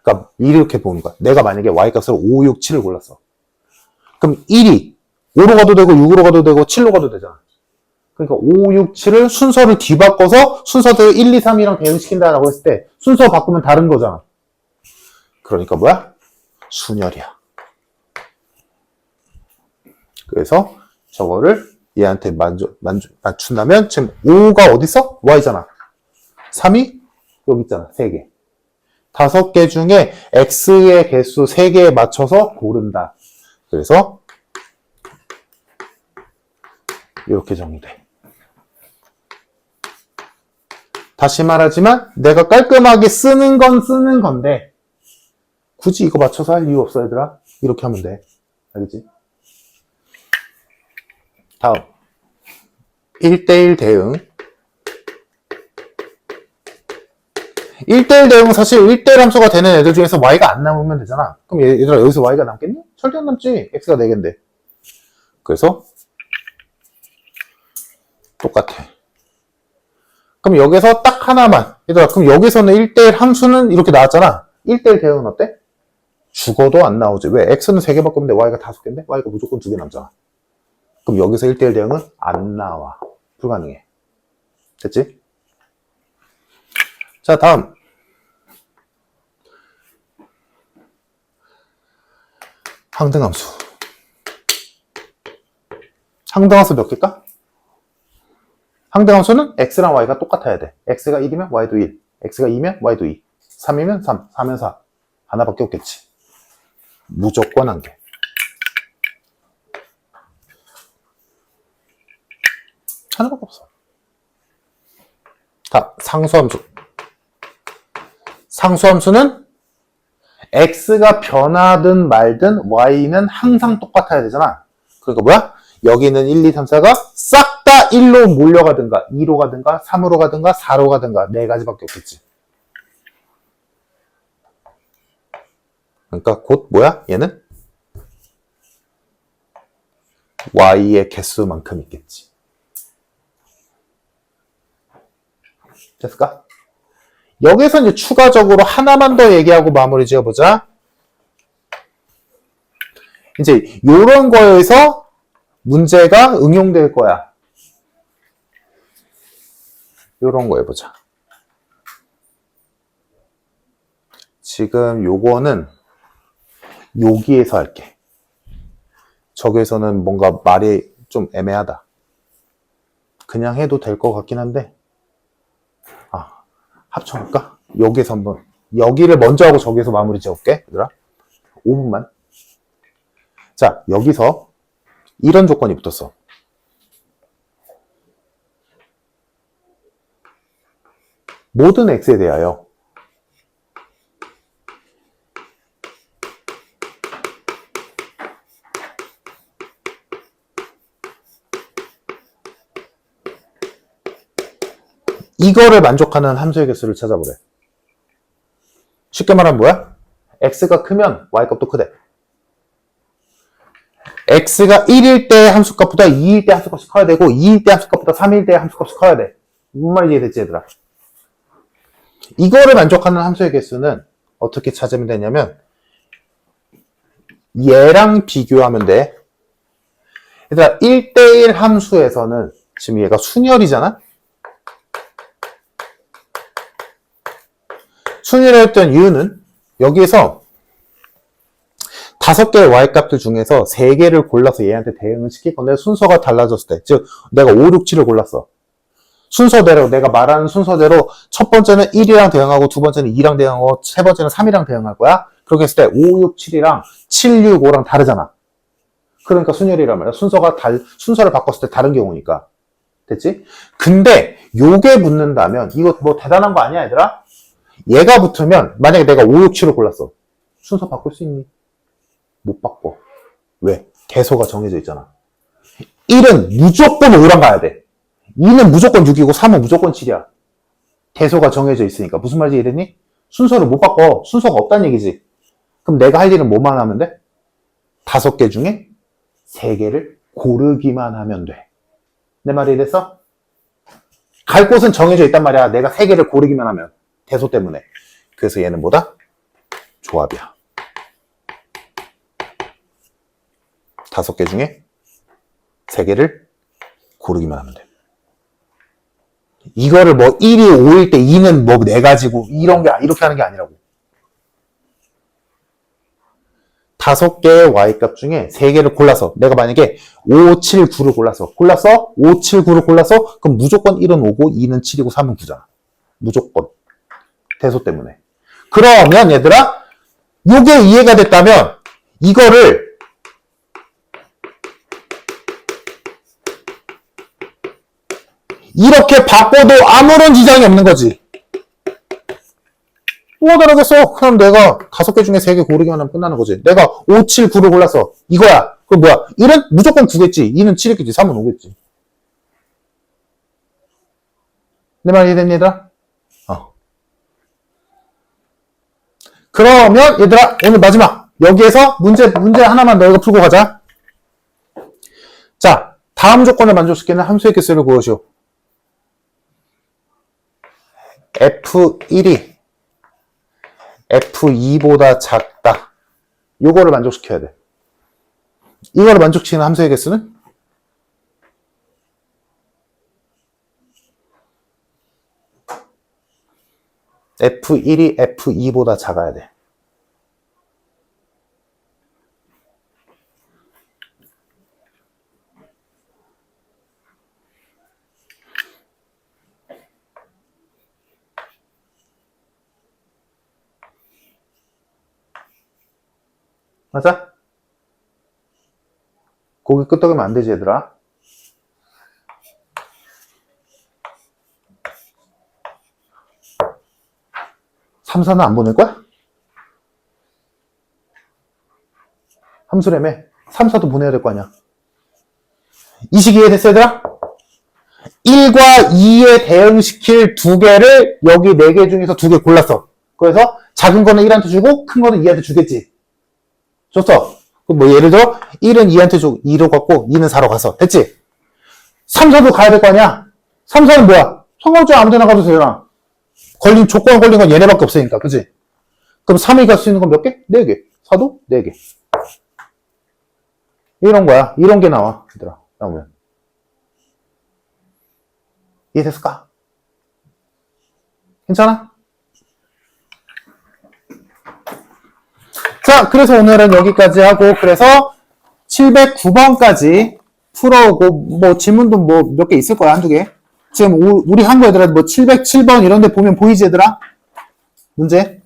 Speaker 1: 그러니까 이렇게 보는 거야. 내가 만약에 y값을 5, 6, 7을 골랐어. 그럼 1이 5로 가도 되고 6으로 가도 되고 7로 가도 되잖아. 그러니까 5, 6, 7을 순서를 뒤바꿔서 순서대로 1, 2, 3이랑 대응시킨다라고 했을 때 순서 바꾸면 다른 거잖아. 그러니까 뭐야? 순열이야. 그래서 저거를 얘한테 맞춘다면 지금 5가 어디 있어? Y잖아. 3이 여기 있잖아. 3개. 5개 중에 X의 개수 3개에 맞춰서 고른다. 그래서 이렇게 정리돼. 다시 말하지만 내가 깔끔하게 쓰는 건 쓰는 건데 굳이 이거 맞춰서 할 이유 없어 얘들아. 이렇게 하면 돼. 알겠지? 다음 1대1 대응. 1대1 대응은 사실 1대1 함수가 되는 애들 중에서 y가 안 남으면 되잖아. 그럼 얘들아 여기서 y가 남겠니? 절대 안 남지. x가 4개인데. 그래서 똑같아. 그럼 여기서 딱 하나만. 얘들아 그럼 여기서는 1대1 함수는 이렇게 나왔잖아. 1대1 대응은 어때? 죽어도 안 나오지. 왜? x는 3개밖에 없는데 y가 5개인데 y가 무조건 2개 남잖아. 그럼 여기서 1대1 대응은 안 나와. 불가능해. 됐지? 자, 다음. 항등함수. 항등함수 몇 개일까? 항등함수는 x랑 y가 똑같아야 돼. x가 1이면 y도 1. x가 2면 y도 2. 3이면 3. 4면 4. 하나밖에 없겠지. 무조건 한 개. 하나밖에 없어. 자, 상수함수. 상수함수는 x가 변하든 말든 y는 항상 똑같아야 되잖아. 그러니까 뭐야? 여기는 1, 2, 3, 4가 싹 다 1로 몰려가든가 2로 가든가 3으로 가든가 4로 가든가 4가지밖에 없겠지. 그러니까 곧 뭐야? 얘는 y의 개수만큼 있겠지. 됐을까? 여기서 이제 추가적으로 하나만 더 얘기하고 마무리 지어보자. 이제 요런 거에서 문제가 응용될 거야. 요런 거 해보자. 지금 요거는 여기에서 할게. 저기에서는 뭔가 말이 좀 애매하다. 그냥 해도 될 것 같긴 한데 합쳐볼까? 여기서 한번 여기를 먼저 하고 저기서 마무리 지어볼게. 얘들아 5분만. 자, 여기서 이런 조건이 붙었어. 모든 x에 대하여 이거를 만족하는 함수의 개수를 찾아보래. 쉽게 말하면 뭐야? x가 크면 y값도 크대. x가 1일 때 함수값보다 2일 때 함수값이 커야 되고 2일 때 함수값보다 3일 때 함수값이 커야 돼. 무슨 말인지 이해됐지 얘들아? 이거를 만족하는 함수의 개수는 어떻게 찾으면 되냐면 얘랑 비교하면 돼. 얘들아 1대1 함수에서는 지금 얘가 순열이잖아? 순열했던 이유는 여기에서 5개의 y값들 중에서 3개를 골라서 얘한테 대응을 시킬 건데 순서가 달라졌을 때, 즉 내가 5, 6, 7을 골랐어. 순서대로 내가 말하는 순서대로 첫 번째는 1이랑 대응하고 두 번째는 2랑 대응하고 세 번째는 3이랑 대응할 거야. 그렇게 했을 때 5, 6, 7이랑 7, 6, 5랑 다르잖아. 그러니까 순열이란 말이야. 순서를 바꿨을 때 다른 경우니까. 됐지? 근데 요게 붙는다면 이거 뭐 대단한 거 아니야 얘들아? 얘가 붙으면 만약에 내가 5, 6, 7을 골랐어. 순서 바꿀 수 있니? 못 바꿔. 왜? 개소가 정해져 있잖아. 1은 무조건 5랑 가야 돼. 2는 무조건 6이고 3은 무조건 7이야. 개소가 정해져 있으니까. 무슨 말인지 이해됐니? 순서를 못 바꿔. 순서가 없다는 얘기지. 그럼 내가 할 일은 뭐만 하면 돼? 5개 중에 3개를 고르기만 하면 돼. 내 말이 이해됐어? 갈 곳은 정해져 있단 말이야. 내가 3개를 고르기만 하면. 대소 때문에. 그래서 얘는 뭐다? 조합이야. 5개 중에 3개를 고르기만 하면 돼. 이거를 뭐 1이 5일 때 2는 뭐 내가지고 이렇게 하는 게 아니라고. 5개의 y값 중에 3개를 골라서 내가 만약에 5, 7, 9를 골랐어. 5, 7, 9를 골라서 그럼 무조건 1은 5고 2는 7이고 3은 9잖아. 무조건. 대소 때문에. 그러면 얘들아 요게 이해가 됐다면 이거를 이렇게 바꿔도 아무런 지장이 없는 거지. 뭐가 다르겠어? 그럼 내가 5개 중에 3개 고르기만 하면 끝나는 거지. 내가 5, 7, 9를 골랐어. 이거야. 그럼 뭐야? 1은 무조건 9겠지. 2는 7이겠지. 3은 5겠지. 내 말 이해됐니, 얘들아? 그러면 얘들아 오늘 마지막 여기에서 문제 하나만 너희가 풀고 가자. 자, 다음 조건을 만족시키는 함수의 개수를 구하시오. F1이 F2보다 작다. 요거를 만족시켜야 돼. 이거를 만족시키는 함수의 개수는 F1이 F2보다 작아야 돼. 맞아? 고기 끄떡이면 안 되지, 얘들아. 삼사는 안 보낼 거야? 함수라며. 3사도 보내야 될 거 아니야. 이 식 이해됐어, 얘들아? 1과 2에 대응시킬 2개를 여기 4개 중에서 2개 골랐어. 그래서 작은 거는 1한테 주고 큰 거는 2한테 주겠지. 줬어. 뭐 예를 들어 1은 2한테 주고 2로 갔고 2는 4로 갔어. 됐지? 3, 4도 가야 될 거 아니야? 3, 4는 뭐야? 상관없지, 아무 데나 가도 되잖아. 조건 걸린 건 얘네밖에 없으니까. 그치? 그럼 3이 갈 수 있는 건 몇 개? 4개. 4도 4개. 이런 거야. 이런 게 나와. 얘들아, 나오면. 이해됐을까? 괜찮아? 자, 그래서 오늘은 여기까지 하고, 그래서 709번까지 풀어오고, 뭐 질문도 뭐 몇 개 있을 거야, 한두 개. 지금 우리 한 거 얘들아, 뭐 707번 이런 데 보면 보이지, 얘들아? 문제?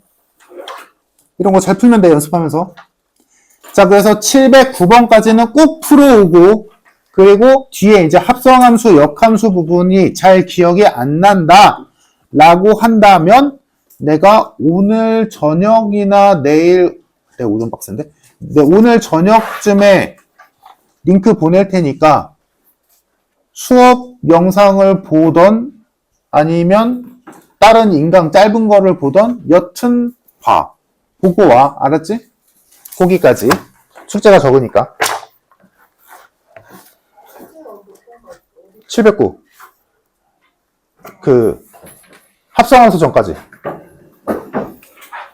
Speaker 1: 이런 거 잘 풀면 돼, 연습하면서. 자, 그래서 709번까지는 꼭 풀어오고, 그리고 뒤에 이제 합성함수, 역함수 부분이 잘 기억이 안 난다 라고 한다면 내가 오늘 저녁이나 내일, 내가 오전 빡센데? 오늘 저녁쯤에 링크 보낼 테니까 수업 영상을 보던 아니면 다른 인강 짧은 거를 보던 여튼 보고 와. 알았지? 거기까지. 숙제가 적으니까. 709. 합성함수 전까지.